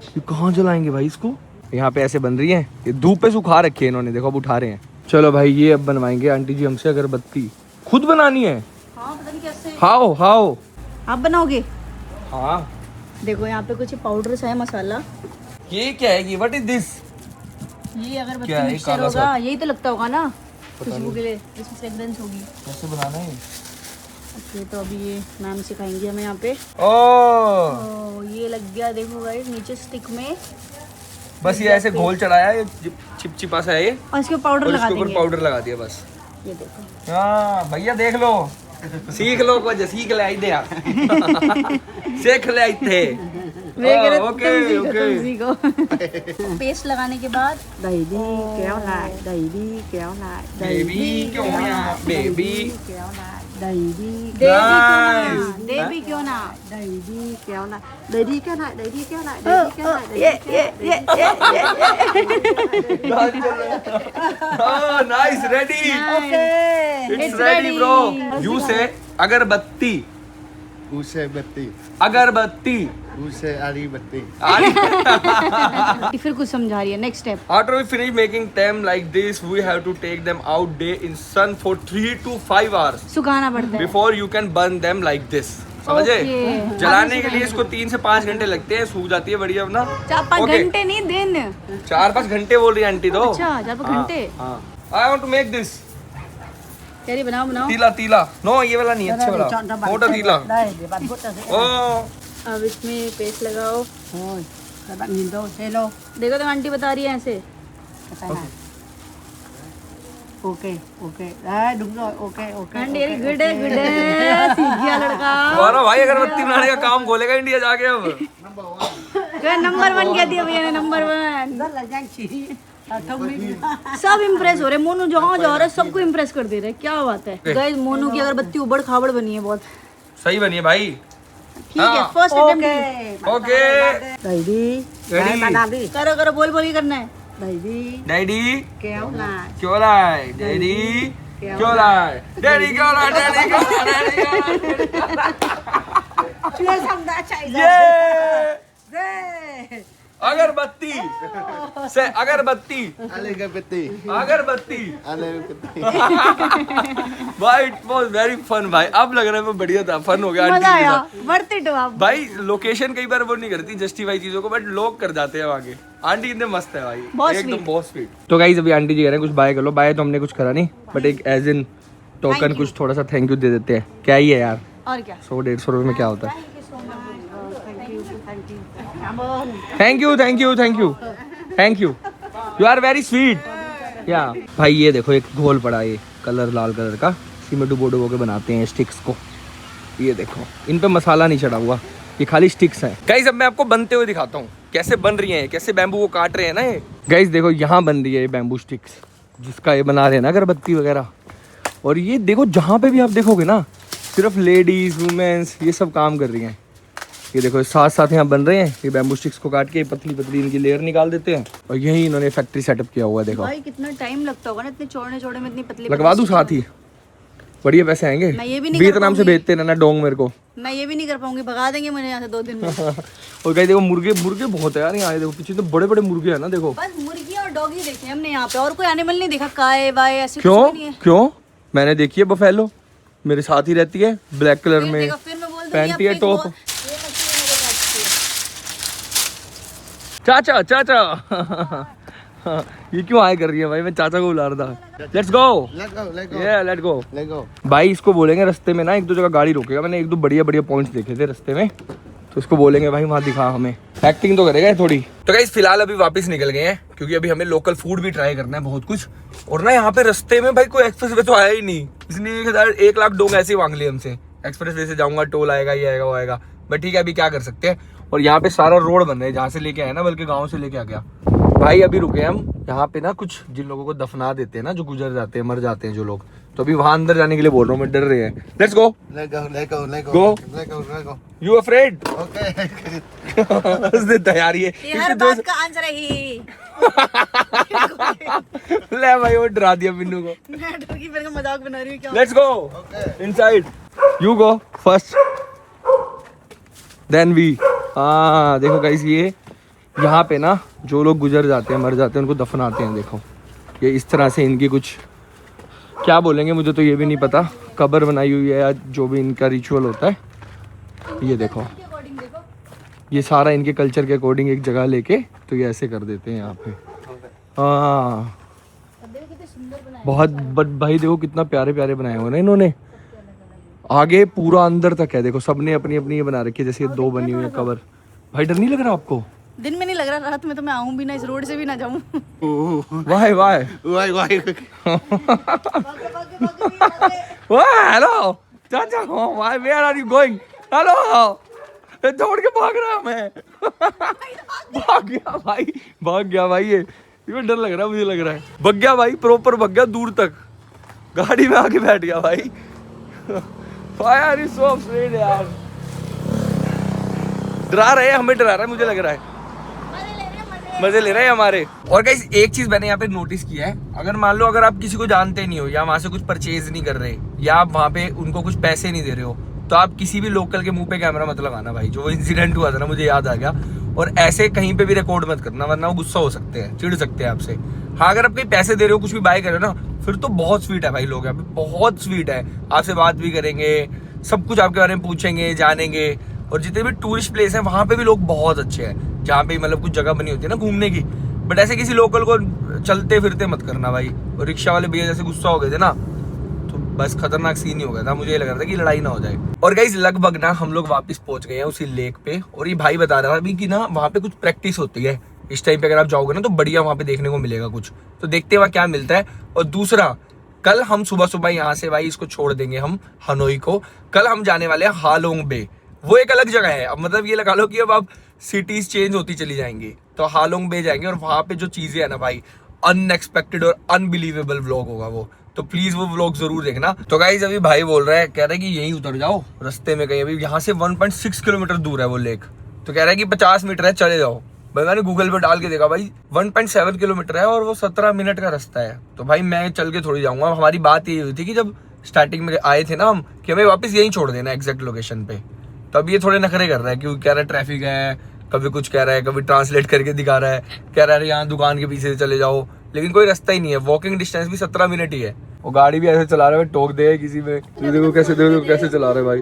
ये कहाँ जलाएंगे भाई इसको, यहाँ पे ऐसे बन रही है, ये धूप पे सुखा रखी है इन्होंने, देखो अब उठा रहे हैं। चलो भाई ये अब बनवाएंगे आंटी जी हमसे अगरबत्ती, खुद बनानी है। हाँ पता नहीं कैसे हाओ हाओ आप बनाओगे। हाँ देखो यहाँ पे कुछ पाउडर सा है, मसाला, ये क्या है, ये व्हाट इज दिस, ये अगरबत्ती क्या है, मिक्सचर काला सा? होगा, यही तो लगता होगा ना खुशबू के लिए, इसमें फ्रेग्रेंस होगी। कैसे बनाना है? ओके तो अभी ये मैम सिखाएंगे हमें यहाँ पे। ओ ये लग गया, देखो गाइस नीचे स्टिक में, बस ये ऐसे घोल चढ़ाया, ये चिपचिपा सा है ये, और इसके पाउडर और लगा इसके ऊपर देंगे। पाउडर लगा दिया बस। ये देखो हाँ भैया देख लो सीख लो कुछ सीख ले आई दे यार सीख ले थे ओके ओके पेस्ट लगाने के बाद đẩy đi kéo lại, đẩy đi kéo lại, đẩy baby क्यों ना baby kéo lại, đẩy đi दे भी क्यों ना đẩy đi kéo lại, đẩy đi kéo lại, đẩy đi kéo lại, đẩy đi kéo lại, đẩy ये đi kéo ये lại. ये nice ready it's ready bro you से अगरबत्ती Use batti. अगरबत्ती Use ari batti. फिर कुछ समझा रही है next step After we finish making them like this, we have to take them out day in sun for 3 to 5 hours सुखाना पड़ता है before you can burn them like this. समझे? Okay. जलाने के लिए इसको 3 से 5 घंटे लगते हैं, सूख जाती है बढ़िया अपना 4-5 Okay. घंटे नहीं दिन 4-5 घंटे बोल रही है आंटी तो अच्छा 4-5 घंटे हाँ I want to make this कह रही बनाओ बनाओ तीला तीला नो ये वाला नहीं अच्छे वाला मोटा तीला Đây để bạn vuốt cho dễ. ओ अब इसमें पेस्ट लगाओ Rồi, các bạn nhìn đâu, hello. देखो तो आंटी बता रही है ऐसे Cái tay này. Ok, ok. Đấy, đúng rồi, ok, ok. Aunty ok, good ok. है सीख गया लड़का तुम्हारा भाई अगरबत्ती बनाने का काम खोलेगा इंडिया जाके अब नंबर 1 कह दिया भैया ने number 1 Rất là nhanh trí. Thông minh. सब इम्प्रेस हो रहे मोनू जहाँ जा रहा है सबको इम्प्रेस कर दे रहे हैं क्या बात है गाइस मोनू की अगरबत्ती उबड़ खाबड़ बनी है बहुत सही बनी है भाई ठीक है हाँ। First Ok. Attempt okay Đẩy đi. Ready. Đấy, bạn làm đi. करो करो बोल बोल ही करना है Đẩy đi, daddy kéo lại. क्यों लाए डैडी क्यों लाए डैडी क्यों लाए डैडी क्यों लाए डैडी क्यों लाए Chưa xong đã chạy rồi. ये Ghê. अगरबत्ती से अगरबत्ती Ale batti. अगरबत्ती Ale batti. भाई इट वाज वेरी फन भाई अब लग रहा है मैं बढ़िया था फन हो गया आंटी मजा के आया साथ वर्थ इट आप भाई लोकेशन कई बार वो नहीं करती जस्टिफाई चीजों को बट लोग कर जाते हैं आगे आंटी कितने मस्त है भाई बहुत एकदम sweet. बहुत स्वीट तो गाइस अभी आंटी जी कह रहे हैं कुछ बाय कर लो बाय तो हमने कुछ करा नहीं बट एक as in token Thank you. कुछ थोड़ा सा थैंक यू दे देते हैं क्या ही है यार और क्या 100-150 रुपए में क्या होता है Cảm ơn. Thank you thank you thank you thank you you are very sweet या भाई ये देखो एक घोल पड़ा है ये कलर लाल कलर का इसी में डुबो डुबो के बनाते हैं स्टिक्स को ये देखो इन पे मसाला नहीं चढ़ा हुआ ये खाली स्टिक्स हैं गाइस अब मैं आपको बनते हुए दिखाता हूँ कैसे बन रही हैं कैसे बैम्बू को काट रहे हैं ना ये गाइस देखो यहाँ बन रही है ये बैम्बू स्टिक्स जिसका ये बना रहे हैं ना अगरबत्ती वगैरह और ये देखो जहाँ पे भी आप देखोगे ना सिर्फ लेडीज वुमेन्स ये सब काम कर रही हैं ये देखो साथ साथ यहाँ बन रहे हैं ये बैम्बू स्टिक्स को काट के पतली पतली इनकी लेयर निकाल देते हैं और यही इन्होंने फैक्ट्री सेटअप किया हुआ है देखो भाई कितना टाइम लगता होगा ना इतने चौड़े चौड़े में इतनी पतली लगवा दूं साथ ही बढ़िया पैसे आएंगे मैं ये भी नहीं कर वियतनाम से पाऊंगी। भेजते रहना डोंग मेरे को मैं ये भी नहीं कर पाऊंगी भगा देंगे मुझे यहाँ से 2 दिन में और कहीं देखो मुर्गे मुर्गे बहुत है यार यहाँ देखो पीछे तो बड़े बड़े मुर्गे हैं ना देखो बस मुर्गी और डॉगी देखे हमने यहाँ पे और कोई एनिमल नहीं देखा काय बाय ऐसे क्यों कुछ भी नहीं है क्यों मैंने देखी है बफेलो मेरे साथ ही रहती है ब्लैक कलर फिर में देखो, फिर मैं बोल दूंगी पहनती है अपनी टॉप ये मछली मेरे काटती है। चाचा चाचा ये क्यों आए कर रही है भाई मैं चाचा को बुला रहा था let's go Let go, let go. ये लेट गो Let go. भाई इसको बोलेंगे रास्ते में ना 1-2 जगह गाड़ी रोकेगा मैंने 1-2 बढ़िया बढ़िया पॉइंट्स देखे थे रास्ते में तो उसको बोलेंगे भाई वहाँ दिखा हमें एक्टिंग तो करेगा थोड़ी तो गाइस फिलहाल अभी वापस निकल गए हैं क्योंकि अभी हमें लोकल फूड भी ट्राई करना है बहुत कुछ और ना यहाँ पे रास्ते में भाई कोई एक्सप्रेस वे तो आया ही नहीं इसने 1 लाख डोंग ऐसे ही मांग लिए हमसे एक्सप्रेस वे से जाऊंगा टोल आएगा ये आएगा वो आएगा बट ठीक है अभी क्या कर सकते हैं और यहाँ पे सारा रोड बन रहा है जहाँ से लेके आए ना बल्कि गाँव से लेके आ गया भाई अभी रुके हम यहाँ पे ना कुछ जिन लोगों को दफना देते हैं ना जो गुजर जाते हैं मर जाते हैं जो लोग तो अभी वहां अंदर जाने के लिए बोल रहा हूँ मैं डर रहे हैं let's go Let go, let go, let go. Go. Let go, let go. You afraid Okay. उसने तैयारी है ये हर बात का आंसर है ही ले भाई वो डरा दिया मिन्नू को मैं डरगी फिर का मजाक बना रही हूँ क्या let's go inside you go first then we हाँ देखो गाइस ये यहाँ पे ना जो लोग गुजर जाते हैं मर जाते हैं उनको दफनाते हैं देखो ये इस तरह से इनकी कुछ क्या बोलेंगे मुझे तो ये भी नहीं पता कब्र बनाई हुई है या जो भी इनका रिचुअल होता है ये देखो ये सारा इनके कल्चर के अकॉर्डिंग एक जगह लेके तो ये ऐसे कर देते हैं यहाँ पे हाँ बहुत बट भाई देखो कितना प्यारे प्यारे बनाए हुए ना इन्होंने आगे पूरा अंदर तक है देखो सबने अपनी अपनी ये बना रखी है जैसे ये 2 बनी हुई है कवर भाई डर नहीं लग रहा आपको दिन में नहीं लग रहा रात में तो मैं आऊं भी ना इस रोड से भी ना जाऊं वाह वाह Why? वाह हेलो चाचा why where are you going? Hello, दौड़ के भाग रहा मैं। भाग गया भाई ये डर लग रहा है, मुझे लग रहा है भाग गया भाई, प्रॉपर भाग गया दूर तक, गाड़ी में आके बैठ गया भाई। Why are you so afraid यार? डरा रहे हैं हमें, डरा रहा है मुझे लग रहा है, मजे ले रहे हैं हमारे। और गाइस एक चीज मैंने यहाँ पे नोटिस किया है, अगर मान लो अगर आप किसी को जानते नहीं हो या वहां से कुछ परचेज नहीं कर रहे या आप वहां पे उनको कुछ पैसे नहीं दे रहे हो, तो आप किसी भी लोकल के मुंह पे कैमरा मत लगाना भाई। जो इंसिडेंट हुआ था ना, मुझे याद आ गया। और ऐसे कहीं पे भी रिकॉर्ड मत करना, वरना वो गुस्सा हो सकते हैं, चिढ़ सकते हैं आपसे। हाँ, अगर आप कहीं पैसे दे रहे हो, कुछ भी बाय कर रहे हो ना, फिर तो बहुत स्वीट है भाई, लोग यहाँ पे बहुत स्वीट है, आपसे बात भी करेंगे, सब कुछ आपके बारे में पूछेंगे, जानेंगे। और जितने भी टूरिस्ट प्लेस हैं वहां पे भी लोग बहुत अच्छे हैं, जहाँ पे मतलब कुछ जगह बनी होती है ना घूमने की। बट ऐसे किसी लोकल को चलते फिरते मत करना भाई। और रिक्शा वाले भैया जैसे गुस्सा हो गए थे ना, तो बस खतरनाक सीन ही हो गया था, मुझे लग रहा था कि लड़ाई ना हो जाए। और गाइस लगभग ना हम लोग वापस पहुंच गए हैं उसी लेक पे। और ये भाई बता रहा था अभी कि ना वहाँ पे कुछ प्रैक्टिस होती है इस टाइम पे, अगर आप जाओगे ना तो बढ़िया वहाँ पे देखने को मिलेगा कुछ। तो देखते हैं वहाँ क्या मिलता है। और दूसरा, कल हम सुबह सुबह यहाँ से भाई इसको छोड़ देंगे हम हनोई को। कल हम जाने वाले हैं हालोंग बे, वो एक अलग जगह है। अब मतलब ये लगा लो कि अब आप सिटीज चेंज होती चली जाएंगी, तो हालोंग बे जाएंगे। और वहां पे जो चीजें है ना भाई, अनएक्सपेक्टेड और अनबिलीवेबल व्लॉग होगा वो, तो प्लीज वो व्लॉग जरूर देखना। तो गाइस अभी भाई बोल रहा है, कह रहा है कि यहीं उतर जाओ रास्ते में कहीं, अभी यहाँ से 1.6 किलोमीटर दूर है वो लेक। तो कह रहा है कि 50 मीटर है, चले जाओ। भाई मैंने गूगल पे डाल के देखा भाई 1.7 किलोमीटर है और वो 17 मिनट का रास्ता है। तो भाई मैं चल के थोड़ी जाऊंगा। हमारी बात ये हुई थी कि जब स्टार्टिंग में आए थे ना हम, कि हमें वापस यहीं छोड़ देना एग्जैक्ट लोकेशन पे। तो अब ये थोड़े नखरे कर रहा है, क्योंकि कह रहा है ट्रैफिक है, कभी कुछ कह रहा है, कभी ट्रांसलेट करके दिखा रहा है, कह रहा है यहाँ दुकान के पीछे से चले जाओ, लेकिन कोई रास्ता ही नहीं है। वॉकिंग डिस्टेंस भी 17 मिनट ही है। वो गाड़ी भी ऐसे चला रहा है, टोक दे किसी में, देखो कैसे चला रहा है भाई,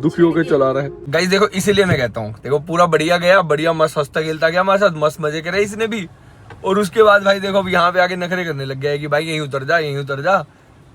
दुखी होकर चला रहा है। गाइस देखो, इसीलिए मैं कहता हूँ, देखो पूरा बढ़िया गया, बढ़िया मस्त हंसता खेलता गया हमारे साथ, मस्त मजे करे इसने भी। और उसके बाद भाई देखो अब यहाँ पे आके नखरे करने लग गया है कि भाई यहीं उतर जा,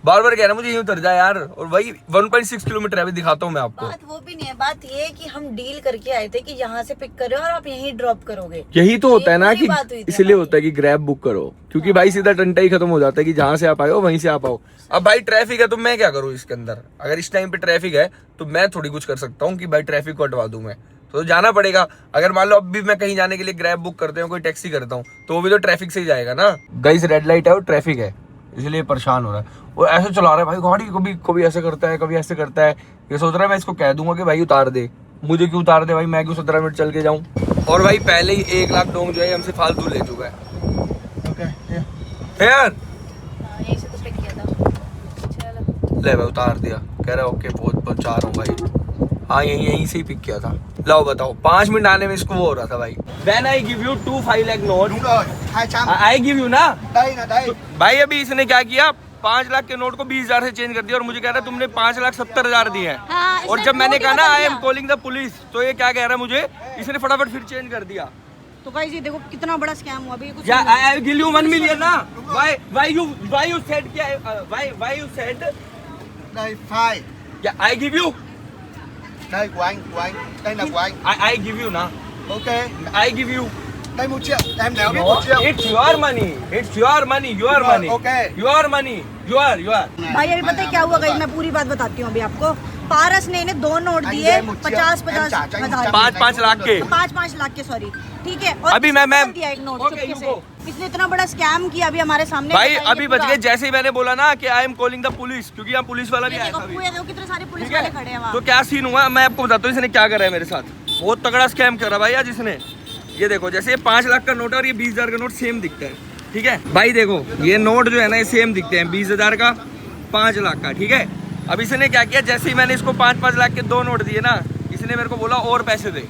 बार बार कह रहा है मुझे यहीं उतर जा यार। और भाई 1.6 किलोमीटर है, अभी दिखाता हूँ मैं आपको। बात वो भी नहीं है, बात ये है कि हम डील करके आए थे कि यहाँ से पिक कर रहे हो और आप यहीं ड्रॉप करोगे। यही तो होता है ना, कि बात हुई थी इसलिए होता है कि ग्रैब बुक करो, क्योंकि भाई सीधा टंटा ही खत्म हो जाता है कि जहाँ से आप आए हो वहीं से आप आओ। अब भाई ट्रैफिक है तो मैं क्या करूँ इसके अंदर, अगर इस टाइम पे ट्रैफिक है तो मैं थोड़ी कुछ कर सकता हूँ कि भाई ट्रैफिक को हटवा दूं मैं, तो जाना पड़ेगा। अगर मान लो अब भी मैं कहीं जाने के लिए ग्रैब बुक करते हूँ, कोई टैक्सी करता हूँ, तो वो भी तो ट्रैफिक से ही जाएगा ना। गाइस रेड लाइट है और ट्रैफिक है, इसलिए परेशान हो रहा है। और ऐसे चला रहा है भाई गाड़ी, कभी ऐसे करता है, कभी ऐसे करता है। ये सोच रहा है मैं इसको कह दूंगा कि भाई उतार दे, मुझे क्यों उतार दे भाई, मैं क्यों 17 मिनट चल के जाऊं। और भाई पहले ही 1 लाख डोंग जो है हमसे फालतू ले चुका है। यार यहीं से तो पिक किया था। चलो ले भाई उतार दिया, कह रहा है ओके पहुंचा रहा हूँ भाई। हाँ यहीं से ही पिक किया था। लाओ बताओ 5 मिनट आने में इसको वो हो रहा था भाई। When I give you 5 lakh note, Đúng rồi, 200. I give you ना। Đây là đây. भाई अभी इसने क्या किया, 5 लाख के नोट को 20,000 से चेंज कर दिया और मुझे कह रहा है तुमने 5,70,000 दिए हैं। हाँ, और इसने जब मैंने नोट कहा ही ना बदल आई एम दिया। कॉलिंग द पुलिस, तो ये क्या कह रहा है मुझे, इसने फटाफट फिर चेंज कर दिया। तो गाइस ये देखो कितना बड़ा स्कैम हुआ अभी कुछ। या आई गिव यू 1 million ना। Why you said क्या, why you said Đây, file. या I give you, Đây của anh. Đây là của anh. I give you ना, Ok. I give you. Đây 1 triệu. Em đéo biết 1 triệu. It's your money, your money, Okay. your money, your। भाई अभी पता है क्या हुआ guys, मैं पूरी बात बताती हूँ अभी आपको। पारस ने इन्हें 2 नोट anh दिए em 1 triệu. 50 Em trả cho anh हजार 5 लाख के। 5 लाख के, सॉरी ठीक है। और अभी इसने मैं बदल दिया एक नोट Okay, चुपके you से। go. इसने इतना बड़ा स्कैम किया अभी हमारे सामने। भाई बताइए अभी बच पूरा। गए, जैसे ही मैंने बोला ना कि I am calling the police, क्योंकि यहाँ पुलिस वाला भी ये आया देखो था अभी। पूरे देखो कितने सारे पुलिस ठीक वाले है, खड़े हैं वहाँ। तो क्या सीन हुआ मैं आपको बताता हूँ। इसने क्या करा है मेरे साथ, बहुत तगड़ा स्कैम करा भाई आज इसने। ये देखो जैसे ये 5 लाख का नोट है और ये 20,000 का नोट सेम दिखता है, ठीक है भाई। देखो ये नोट जो है ना ये सेम दिखते हैं, 20,000 का, 5 लाख का, ठीक है। अब इसने क्या किया, जैसे ही मैंने इसको 5-5 लाख के 2 नोट दिए ना, इसने मेरे को बोला और पैसे दे।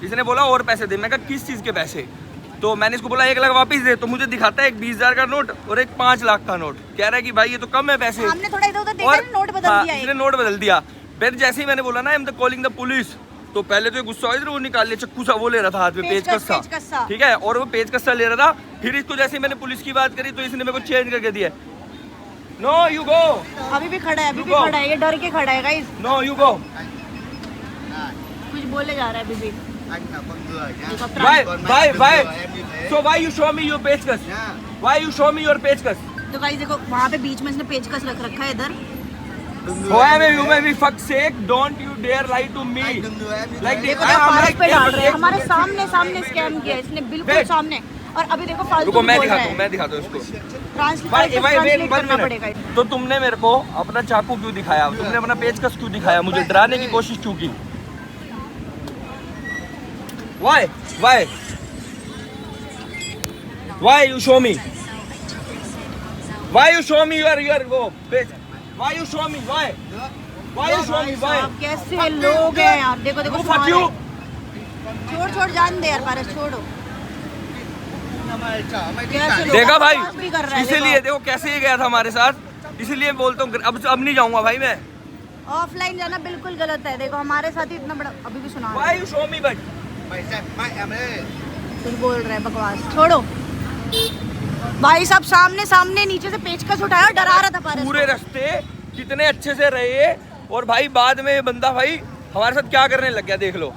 इसने बोला और पैसे दे, मैं कहा किस चीज़ के पैसे। तो मैंने इसको बोला 1 लाख वापस दे, तो मुझे दिखाता है एक 20,000 का नोट और एक 5 लाख का नोट। कह रहा है कि भाई ये तो कम है पैसे। हमने थोड़ा इधर उधर देखा और ना, नोट बदल हाँ, दिया इसने एक। नोट बदल दिया। फिर जैसे ही मैंने बोला ना I am calling the police, तो पहले तो ये गुस्सा हुआ, इधर वो निकाल लिया चाकू सा, वो ले रहा था हाथ में पेचकस सा, ठीक है। और वो पेचकस सा ले रहा था। फिर इसको जैसे ही मैंने पुलिस की बात करी तो इसने मेरे को चेंज करके दिया। No you go. अभी भी खड़ा है, अभी भी रुको। खड़ा है, ये डर के खड़ा है गाइस। नो यू गो। कुछ बोले जा रहा है अभी भी। Anh là con người nhá. देखो, Why Con why mắt why con người, em như thế. so why you show me your पेचकस, Nhá. why you show me your पेचकस। तो गाइस देखो वहाँ पे बीच में इसने पेचकस रख रखा है इधर। Maybe fuck sake, don't you dare lie to me. Anh đừng lừa em như Like thế. देखो तो पारस पे डाल रहे हैं, हमारे सामने सामने स्कैम किया है इसने, बिल्कुल Wait. सामने। और अभी देखो फालतू रुको मैं बोल रहा दिखाता हूँ, है। मैं दिखाता हूँ इसको। ट्रांसलेट करना पड़ेगा। तो तुमने मेरे को अपना चाकू क्यों दिखाया, तुमने अपना पेचकस क्यों दिखाया, मुझे डराने की कोशिश क्यों की? Why you show me? Why you show me your वो पेच? Why you show me? Why you show me? Why? आप कैसे लोग हैं यार, देखो देखो Who fuck you? छोड़ जान दे यार पारस, छोड़ो। Mày chở mày đi कैसे cả लोग देखा भाई, बकवास भी कर रहा है, इसीलिए देखो कैसे ये गया था हमारे साथ, इसीलिए बोलता हूँ अब नहीं जाऊंगा भाई मैं। ऑफलाइन जाना बिल्कुल गलत है। देखो हमारे साथ ही इतना बड़ा, अभी भी सुना Why you show me भाई? Mày xem mày em đi. कुछ बोल रहा है बकवास, छोड़ो। भाई साहब सामने सामने नीचे से पेचकस उठाया और डरा रहा था पारस पूरे रास्ते कितने अच्छे से रहे और भाई बाद में ये बंदा भाई हमारे साथ क्या करने लग गया, देख लो।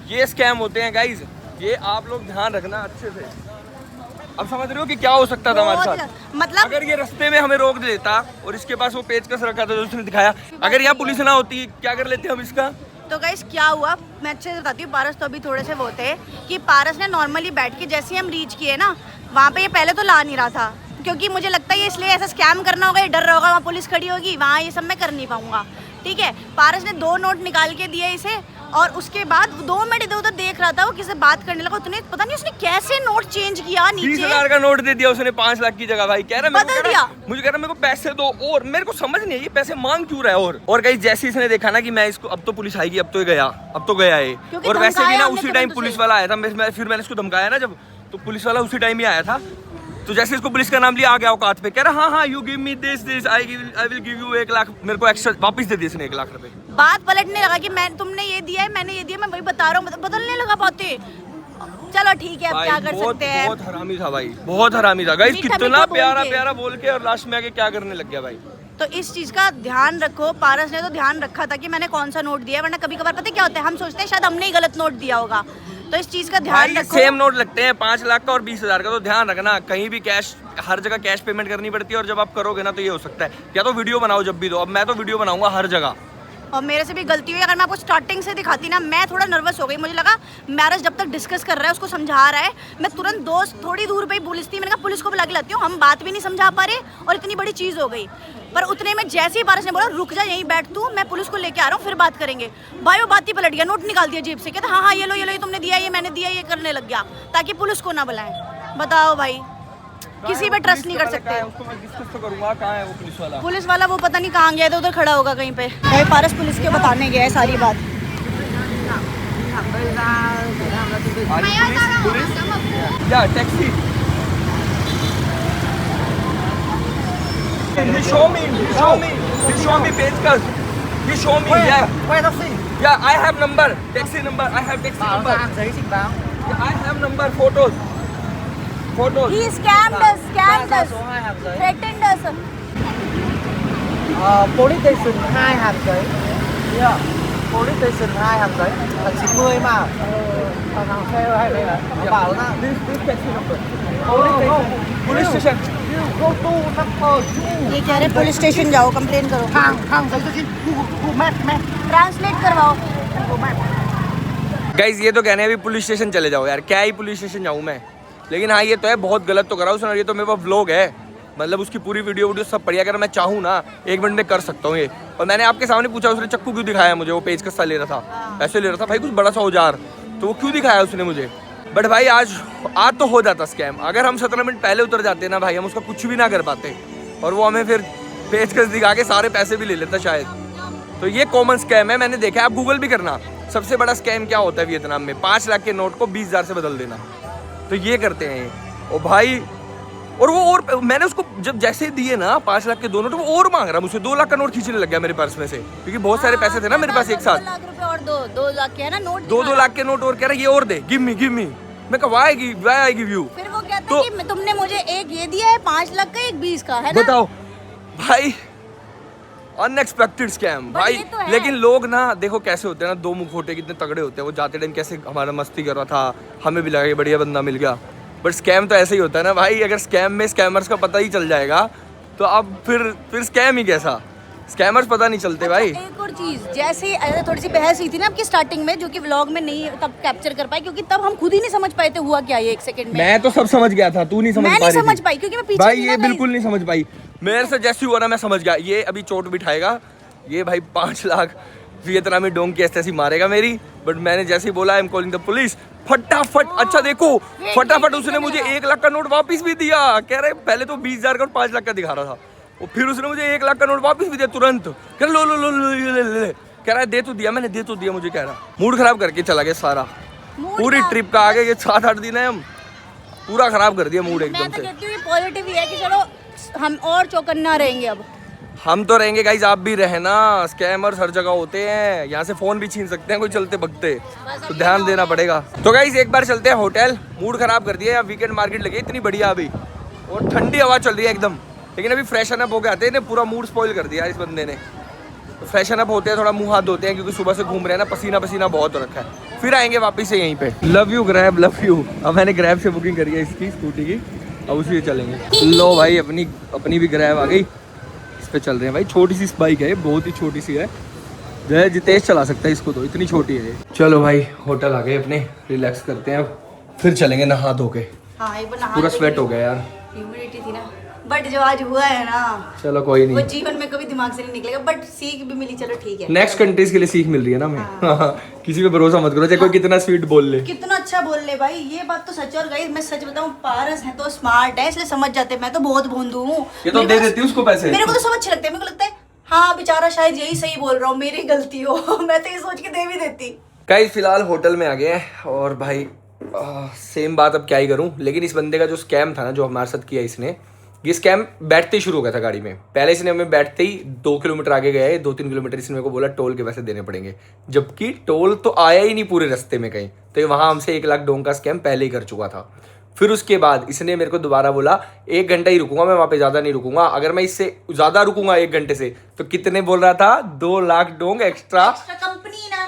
ये स्कैम होते हैं गाइज, ये आप लोग ध्यान रखना अच्छे से। अब समझ रहे हो कि क्या हो सकता था हमारे साथ? मतलब अगर ये रास्ते में हमें रोक देता और इसके पास वो पेचकस रखा था जो उसने दिखाया, अगर यहाँ पुलिस ना होती क्या कर लेते हम इसका? तो गाइस क्या हुआ मैं अच्छे से बताती हूँ। पारस तो अभी थोड़े से वो थे कि पारस ने नॉर्मली बैठ के जैसे ही हम रीच किए ना, वहाँ पे ये पहले तो ला नहीं रहा था, क्योंकि मुझे लगता है ये इसलिए ऐसा स्कैम करना होगा, ये डर रहा होगा वहाँ पुलिस खड़ी होगी, वहाँ ये सब मैं कर नहीं पाऊंगा। ठीक है, पारस ने 2 नोट निकाल के दिए इसे और उसके बाद 2 मिनट इधर उधर देख रहा था, वो किसी से बात करने लगा। उतने पता नहीं उसने कैसे नोट चेंज किया 20,000 का नोट दे दिया उसने 5 लाख की जगह। भाई कह रहा है बदल दिया। मुझे कह रहा है मेरे को पैसे दो, और मेरे को समझ नहीं है ये पैसे मांग क्यों रहा है। और कहीं जैसे इसने देखा ना कि मैं इसको, अब तो पुलिस आएगी, अब तो गया है। क्योंकि और वैसे भी धमकाया ना हमने उसी तुरंत टाइम उसे। पुलिस वाला आया था, फिर मैंने इसको धमकाया ना जब, तो पुलिस वाला उसी टाइम ही आया था। तो जैसे इसको पुलिस का नाम लिया, आ गया औकात पे, कह रहा हाँ you give me this I will give you 1 lakh, मेरे को एक्स्ट्रा वापस दे दिए इसने 1 लाख रुपए। बात पलटने लगा कि मैं तुमने ये दिया है, मैंने ये दिया, मैं वही बता रहा हूँ, बदलने लगा बातें। चलो ठीक है, अब क्या कर सकते हैं। बहुत हरामी था भाई, बहुत हरामी था गाइस, मीठा कितना बोल प्यारा के। प्यारा बोल के और लास्ट में आके क्या करने लग गया भाई। तो इस चीज का ध्यान रखो। पारस ने तो ध्यान रखा था कि मैंने कौन सा नोट दिया है, वरना कभी कभार पता है क्या होता है, हम सोचते हैं शायद हमने ही गलत नोट दिया होगा। तो इस चीज का ध्यान भाई रखो। सेम नोट लगते हैं 5 लाख का और 20,000 का, तो ध्यान रखना कहीं भी कैश, हर जगह कैश पेमेंट करनी पड़ती है। और जब आप करोगे ना तो ये हो सकता है, या तो वीडियो बनाओ जब भी दो। अब मैं तो वीडियो बनाऊंगा हर जगह। और मेरे से भी गलती हुई, अगर मैं आपको स्टार्टिंग से दिखाती ना, मैं थोड़ा नर्वस हो गई। मुझे लगा मैरिज जब तक डिस्कस कर रहा है, उसको समझा रहा है, मैं तुरंत दोस्त थोड़ी दूर पे ही पुलिस थी, मैंने कहा पुलिस को बुला के लाती हूँ, हम बात भी नहीं समझा पा रहे और इतनी बड़ी चीज़ हो गई। पर उतने में जैसे ही पारस ने बोला रुक जा यहीं बैठ तू, मैं पुलिस को लेके आ रहा हूँ फिर बात करेंगे, भाई वो बात ही पलट गया, नोट निकाल दिया जेब से, कहता हाँ ये लो ये तुमने दिया, ये मैंने दिया, ये करने लग गया ताकि पुलिस को ना बुलाएं। बताओ भाई, किसी पे ट्रस्ट नहीं कर सकते। उसको मैं डिस्कस तो करूंगा, कहाँ है वो पुलिस वाला? पुलिस वाला वो पता नहीं कहाँ गया था, उधर खड़ा होगा कहीं पे। भाई पारस पुलिस के बताने गया है सारी बात। या टैक्सी He show me पेचकस, he show me, Quay taxi. yeah, I have number, taxi number, I have taxi Bảo number, ra hàng giấy trình báo. yeah, I have number, photos. He scammed us, Ra số 2 hàng giấy. threatened us. Police station 2 hàng giấy. Yeah. Police station 2 hàng giấy. Là 90 mà. Thằng xe hay đây là. Nó bảo là This taxi number. Police station. Police station. Go to number 2. ये कह रहे police station जाओ, complain करो। hàng giấy cho chị. Google map. Translate करवाओ। Google map. Guys ये तो कहने अभी पुलिस स्टेशन चले जाओ यार, क्या ही पुलिस स्टेशन जाऊँ मैं। लेकिन हाँ ये तो है, बहुत गलत तो करा उसने। और ये तो मेरे पास व्लॉग है, मतलब उसकी पूरी वीडियो सब पड़ी, अगर मैं चाहूँ ना 1 मिनट में कर सकता हूँ ये। और मैंने आपके सामने पूछा उसने चक्कू क्यों दिखाया मुझे, वो पेचकस सा ले रहा था, ऐसे ले रहा था भाई कुछ बड़ा सा औजार, तो वो क्यों दिखाया उसने मुझे। बट भाई आज तो हो जाता स्कैम। अगर हम 17 मिनट पहले उतर जाते ना भाई, हम उसका कुछ भी ना कर पाते और वो हमें फिर पेचकस दिखा के सारे पैसे भी ले लेता शायद। तो ये कॉमन स्कैम है, मैंने देखा है, आप गूगल भी करना। सबसे बड़ा स्कैम क्या होता है वियतनाम में, 5 लाख के नोट को 20,000 से बदल देना। तो ये करते हैं ये। और भाई और मैंने उसको जब जैसे दिए ना 5 लाख के 2 नोट, वो और मांग रहा मुझसे 2 लाख का नोट खींचने लग गया मेरे पर्स में से, क्योंकि बहुत सारे पैसे थे ना मेरे पास एक साथ। 2 लाख रुपए और 2 लाख के है ना नोट। 2 लाख के नोट और कह रहा है ये और दे, गिव मी। मैं कहा व्हाई आई गिव यू। फिर वो कहता तो- है कि तुमने मुझे एक ये दिया है 5 लाख का, एक 20 का है ना। बताओ भाई, अनएक्सपेक्टेड स्कैम But भाई। ये तो है। लेकिन लोग ना देखो कैसे होते हैं ना, 2 मुखौटे कितने तगड़े होते हैं। वो जाते टाइम कैसे हमारा मस्ती कर रहा था, हमें भी लगा कि बढ़िया बंदा मिल गया। बट स्कैम तो ऐसे ही होता है ना भाई, अगर स्कैम में स्कैमर्स का पता ही चल जाएगा तो अब फिर स्कैम ही कैसा। स्कैमर्स पता नहीं चलते भाई। एक और चीज, जैसे थोड़ी सी बहस हुई थी ना आपकी स्टार्टिंग में, जो कि व्लॉग में नहीं तब कैप्चर कर पाए, क्योंकि तब हम खुद ही नहीं समझ पाए थे हुआ क्या ये एक सेकंड में। मैं तो सब समझ गया था, तू नहीं समझ मैं पा नहीं रही समझ थी। पाई क्योंकि मैं पीछे भाई थी ये ना, बिल्कुल नहीं समझ पाई। मेरे से जैसे हुआ ना मैं समझ गया, ये अभी चोट बिठाएगा, ये भाई 5 लाख वियतनामी डोंग की ऐसी मारेगा मेरी। बट मैंने जैसे ही बोला I am calling the police, फटाफट, अच्छा देखो फटाफट उसने मुझे 1 लाख का नोट वापस भी दिया। कह रहे पहले तो 20,000 का और 5 लाख का दिखा रहा था, और फिर उसने मुझे 1 लाख का नोट वापस भी दिया तुरंत। कह लो लो लो ले। कह रहा है दे तो दिया मैंने, दे तो दिया मुझे। कह रहा मूड खराब करके चला गया सारा, पूरी ट्रिप का आगे ये 7-8 दिन है, हम पूरा खराब कर दिया मूड मैं एकदम तो से। कहती हूँ ये पॉजिटिव ही है कि चलो हम और चौकन्ना रहेंगे अब। हम तो रहेंगे गाइज, आप भी रहना। स्कैमर्स हर जगह होते हैं, यहाँ से फोन भी छीन सकते हैं कोई चलते भगते, तो ध्यान देना पड़ेगा। तो गाइज एक बार चलते हैं होटल, मूड खराब कर दिया। यहाँ वीकेंड मार्केट लगी इतनी बढ़िया अभी, और ठंडी हवा चल रही है एकदम, लेकिन अभी फ्रेशन अप होके आते हैं। पूरा मूड स्पॉइल कर दिया इस बंदे ने। तो फ्रेशन अप होते हैं, थोड़ा मुंह हाथ धोते हैं, क्योंकि सुबह से घूम रहे हैं ना, पसीना पसीना बहुत हो रखा है। फिर आएंगे वापस से यहीं पे। Love you grab, love you. अब मैंने ग्रैब से बुकिंग करी है इसकी स्कूटी की, अब उसी से चलेंगे। लो भाई अपनी भी ग्रैब आ गई, इस पे चल रहे हैं भाई। छोटी सी बाइक है ये, बहुत ही छोटी सी है, जो है जितेश चला सकता है इसको, तो इतनी छोटी है ये। चलो भाई होटल आ गए अपने, रिलैक्स करते हैं अब, फिर चलेंगे नहा धो के। हाँ एक बार नहा पूरा के स्वेट हो गया यार, ह्यूमिडिटी थी ना, बट जो आज हुआ है ना, चलो कोई वो नहीं, जीवन में कभी दिमाग से नहीं निकलेगा, बट सीख भी मिली, चलो ठीक है। नेक्स्ट कंट्रीज के लिए सीख मिल रही है ना हमें। किसी पे भरोसा मत करो, चाहे कोई कितना स्वीट बोल ले। कितना अच्छा बोल ले भाई, ये बात तो सच है। और गाइस मैं सच बताऊं, पारस है तो स्मार्ट है, इसलिए समझ जाते हैं। मैं तो बहुत भोंदू हूँ, ये तो दे देती हूँ उसको पैसे। मेरे को तो सब अच्छे लगते हैं। मेरे को लगता है हाँ बेचारा शायद यही सही बोल रहा हूँ, मेरी गलती हो। मैं तो ये सोच के दे भी देती। गाइस फिलहाल होटल में आ गए हैं, और भाई सेम बात अब क्या ही करूं, लेकिन इस बंदे का जो स्कैम था ना, जो हमारे साथ किया इसने, ये स्कैम बैठते ही शुरू हो गया था गाड़ी में। पहले इसने हमें बैठते ही 2 किलोमीटर आगे गए, 2-3 किलोमीटर इसने मेरे को बोला टोल के पैसे देने पड़ेंगे, जबकि टोल तो आया ही नहीं पूरे रास्ते में कहीं। तो ये वहां हमसे 1 लाख डोंग का स्कैम पहले ही कर चुका था। फिर उसके बाद इसने मेरे को दोबारा बोला 1 घंटा ही रुकूंगा मैं वहां पे, ज्यादा नहीं रुकूंगा। अगर मैं इससे ज्यादा रुकूंगा 1 घंटे से, तो कितने बोल रहा था, 2 लाख डोंग एक्स्ट्रा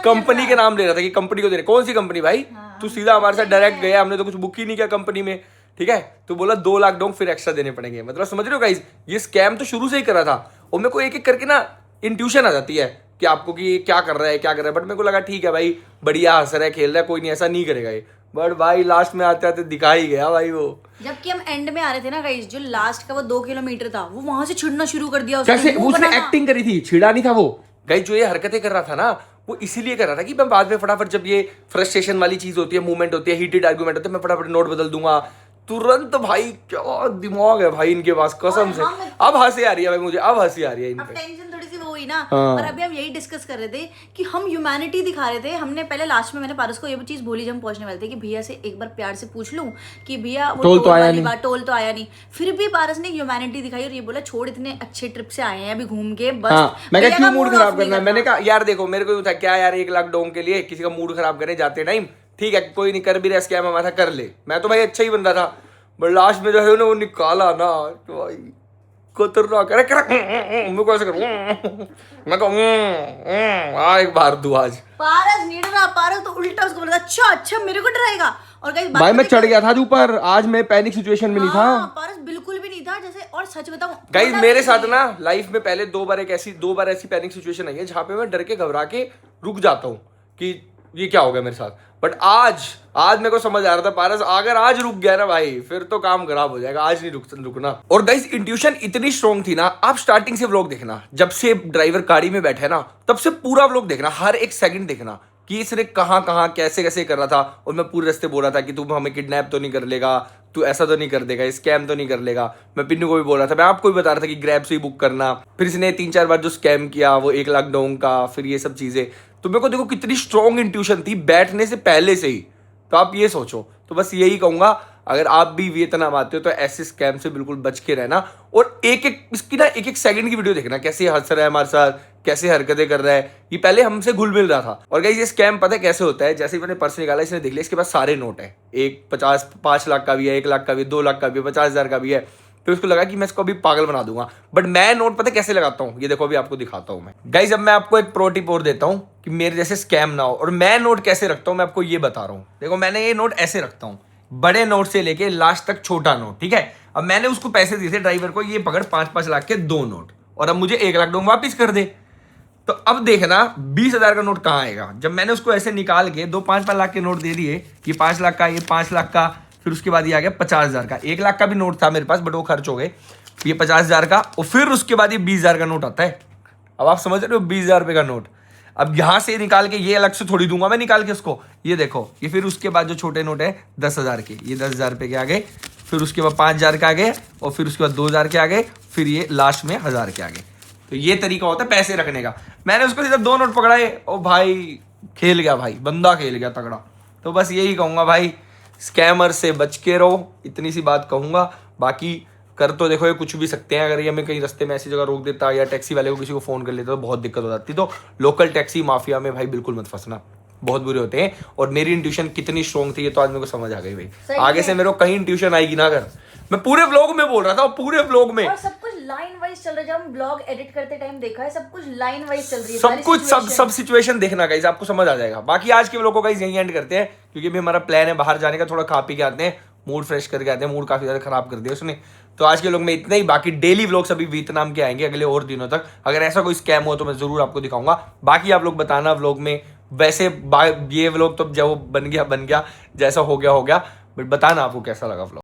कंपनी के नाम ले रहा था, कि कंपनी को दे रहे। कौन सी कंपनी भाई, तू सीधा हमारे साथ डायरेक्ट गया, हमने तो कुछ बुक ही नहीं किया कंपनी में, ठीक है। तो बोला 2 लाख डोंग फिर एक्स्ट्रा देने पड़ेंगे। मतलब समझ रहे हो गाइस, ये स्कैम तो शुरू से ही करा था, और मेरे को एक एक करके ना इंट्यूशन आ जाती है कि आपको कि क्या कर रहा है क्या कर रहा है। बट मेरे को लगा ठीक है भाई, बढ़िया हंस रहा है, खेल रहा है, कोई नहीं ऐसा नहीं करेगा ये। बट भाई लास्ट में आते आते दिखा ही गया भाई वो। जबकि हम एंड में आ रहे थे ना गाइस, जो लास्ट का वो 2 किलोमीटर था, वो वहां से छिड़ना शुरू कर दिया उसने। कैसे मुंह उसने बनाना। एक्टिंग करी थी, छिड़ा नहीं था वो। गाइस जो ये हरकतें कर रहा था ना, वो इसीलिए कर रहा था कि मैं बाद में फटाफट, जब ये फ्रस्ट्रेशन वाली चीज होती है, मूवमेंट होती है, हीटेड आर्गुमेंट होता है, मैं फटाफट नोट बदल दूंगा तुरंत। भाई क्या दिमाग है भाई इनके पास, कसम से। अब हंसी आ रही है भाई मुझे, अब हंसी आ रही है इन अब पे। टेंशन थोड़ी सी वो हुई ना। हाँ। और अभी हम यही डिस्कस कर रहे थे कि हम ह्यूमैनिटी दिखा रहे थे। हमने पहले लास्ट में मैंने पारस को ये चीज बोली, जब हम पहुंचने वाले थे, कि भैया से एक बार प्यार से पूछ लूं कि भैया वो टोल तो आया वाली नहीं। बात, टोल तो आया नहीं। फिर भी पारस ने ह्यूमैनिटी दिखाई और ये बोला छोड़, इतने अच्छे ट्रिप से आए हैं अभी घूम के, बस हाँ, मैं भैया कहा क्यों का मूड mood खराब off नहीं करना है। मैंने कहा यार देखो मेरे को था क्या यार, 1 लाख डोंग के लिए किसी का मूड खराब करने जाते टाइम, ठीक है कोई नहीं, कर भी रहा स्कैम हमारा, कर ले। मैं तो भाई अच्छा ही बंदा था, बट लास्ट में जो है ना वो निकाला ना, तो भाई खतरनाक है। मैं कैसे करूं, मैं कहूं एक बार दू आज। पारस नहीं डरा, पारस तो उल्टा उसको बोला अच्छा मेरे को डराएगा। और गाइस भाई मैं चढ़ गया था ऊपर, आज मैं पैनिक सिचुएशन में नहीं था। पारस बिल्कुल भी नहीं था जैसे। और सच बताऊं गाइस मेरे साथ ना लाइफ में पहले 2 बार ऐसी पैनिक सिचुएशन आई है, जहां पे मैं डर के घबरा के रुक जाता हूँ कि ये क्या हो गया मेरे साथ। बट आज मेरे को समझ आ रहा था पारस, अगर आज रुक गया ना भाई, फिर तो काम खराब हो जाएगा, आज नहीं रुकना। और गाइस इंट्यूशन इतनी स्ट्रॉन्ग थी ना, आप स्टार्टिंग से व्लॉग देखना, जब से ड्राइवर गाड़ी में बैठा है ना, तब से पूरा व्लॉग देखना, हर एक सेकंड देखना कि इसने कहां कैसे कर रहा था। और मैं पूरे रास्ते बोल रहा था कि तू हमें किडनैप तो नहीं कर लेगा, तू ऐसा तो नहीं कर देगा, स्कैम तो नहीं कर लेगा। मैं पिन्नू को भी बोल रहा था, मैं आपको भी बता रहा था कि ग्रैब से ही बुक करना। फिर इसने 3-4 बार जो स्कैम किया, वो 1 लाख डोंग का, फिर ये सब चीजें। तो मेरे को देखो कितनी स्ट्रॉन्ग इंट्यूशन थी बैठने से पहले से ही। तो आप ये सोचो, तो बस यही कहूंगा, अगर आप भी वियतनाम आते हो तो ऐसे स्कैम से बिल्कुल बच के रहना। और इसकी ना एक सेकंड की वीडियो देखना, कैसे हंस रहा है हमारे साथ, कैसे हरकतें कर रहा है। ये पहले हमसे घुल मिल रहा था। और गाइस ये स्कैम पता है कैसे होता है, जैसे ही मैंने पर्स निकाला, इसने देख लिया इसके पास सारे नोट है, 5 लाख का भी है, 1 लाख का भी, 2 लाख का भी है, 50,000 का भी है। फिर उसको लगा कि मैं इसको अभी पागल बना दूंगा। बट मैं नोट पता कैसे लगाता हूँ, ये देखो अभी आपको दिखाता हूँ मैं। गाइस अब मैं आपको एक प्रो टिप और देता हूँ कि मेरे जैसे स्कैम ना हो। और मैं नोट कैसे रखता हूँ मैं आपको ये बता रहा हूँ। देखो मैंने ये नोट ऐसे रखता हूँ, बड़े नोट से लेके लास्ट तक छोटा नोट, ठीक है। अब मैंने उसको पैसे दिए थे ड्राइवर को, ये पकड़ 5-5 लाख के 2 नोट, और अब मुझे 1 लाख दूंगा वापिस कर दे। तो अब देखना 20,000 का नोट कहाँ आएगा। जब मैंने उसको ऐसे निकाल के 2-5 लाख के नोट दे दिए, ये 5 लाख का, ये 5 लाख का, फिर उसके बाद ये आ गया 50,000 का। 1 लाख का भी नोट था मेरे पास बट वो खर्च हो गए, ये 50,000 का, और फिर उसके बाद ये 20,000 का नोट आता है। अब आप समझ रहे हो 20,000 रुपये का नोट। अब यहां से निकाल के ये अलग से थोड़ी दूंगा मैं निकाल के उसको, ये देखो, ये फिर उसके बाद जो छोटे नोट है 10,000 के, ये 10,000 रुपये के आ गए, फिर उसके बाद 5,000 के आ गए, और फिर उसके बाद 2,000 के आ गए, फिर ये लास्ट में 1,000 के आ गए। तो ये तरीका होता है पैसे रखने का। मैंने उसको सीधा 2 नोट पकड़ाए और भाई खेल गया, भाई बंदा खेल गया तगड़ा। तो बस यही कहूंगा भाई, स्कैमर से बच के रहो, इतनी सी बात कहूंगा। बाकी कर तो देखो ये कुछ भी सकते हैं, अगर ये हमें कहीं रास्ते में ऐसी जगह रोक देता या टैक्सी वाले को किसी को फोन कर लेता तो बहुत दिक्कत हो जाती। तो लोकल टैक्सी माफिया में भाई बिल्कुल मत फंसना, बहुत बुरे होते हैं। और मेरी इंट्यूशन कितनी स्ट्रॉन्ग थी ये तो आज मेरे को समझ आ गई भाई। आगे से मेरे को कहीं इंट्यूशन आएगी ना, अगर मैं पूरे व्लॉग में बोल रहा था, पूरे व्लॉग में और सब कुछ लाइन वाइज चल रहा है। जब हम ब्लॉग एडिट करते टाइम देखा है, सब कुछ लाइन वाइज चल रही है, सब कुछ सब सिचुएशन देखना गाइस, आपको समझ आ जाएगा। बाकी आज के व्लॉग को गाइस यहीं एंड करते हैं, क्योंकि अभी हमारा प्लान है बाहर जाने का, थोड़ा खा पी के आते हैं, मूड फ्रेश करके आते हैं। मूड काफी ज्यादा खराब कर दिया उसने। तो आज के व्लॉग में इतना ही। बाकी डेली व्लॉग्स अभी वियतनाम के आएंगे अगले और दिनों तक। अगर ऐसा कोई स्कैम हो तो मैं जरूर आपको दिखाऊंगा। बाकी आप लोग बताना व्लॉग में। वैसे ये व्लॉग तो जब वो बन गया जैसा हो गया, बट बताना आपको कैसा लगा व्लॉग।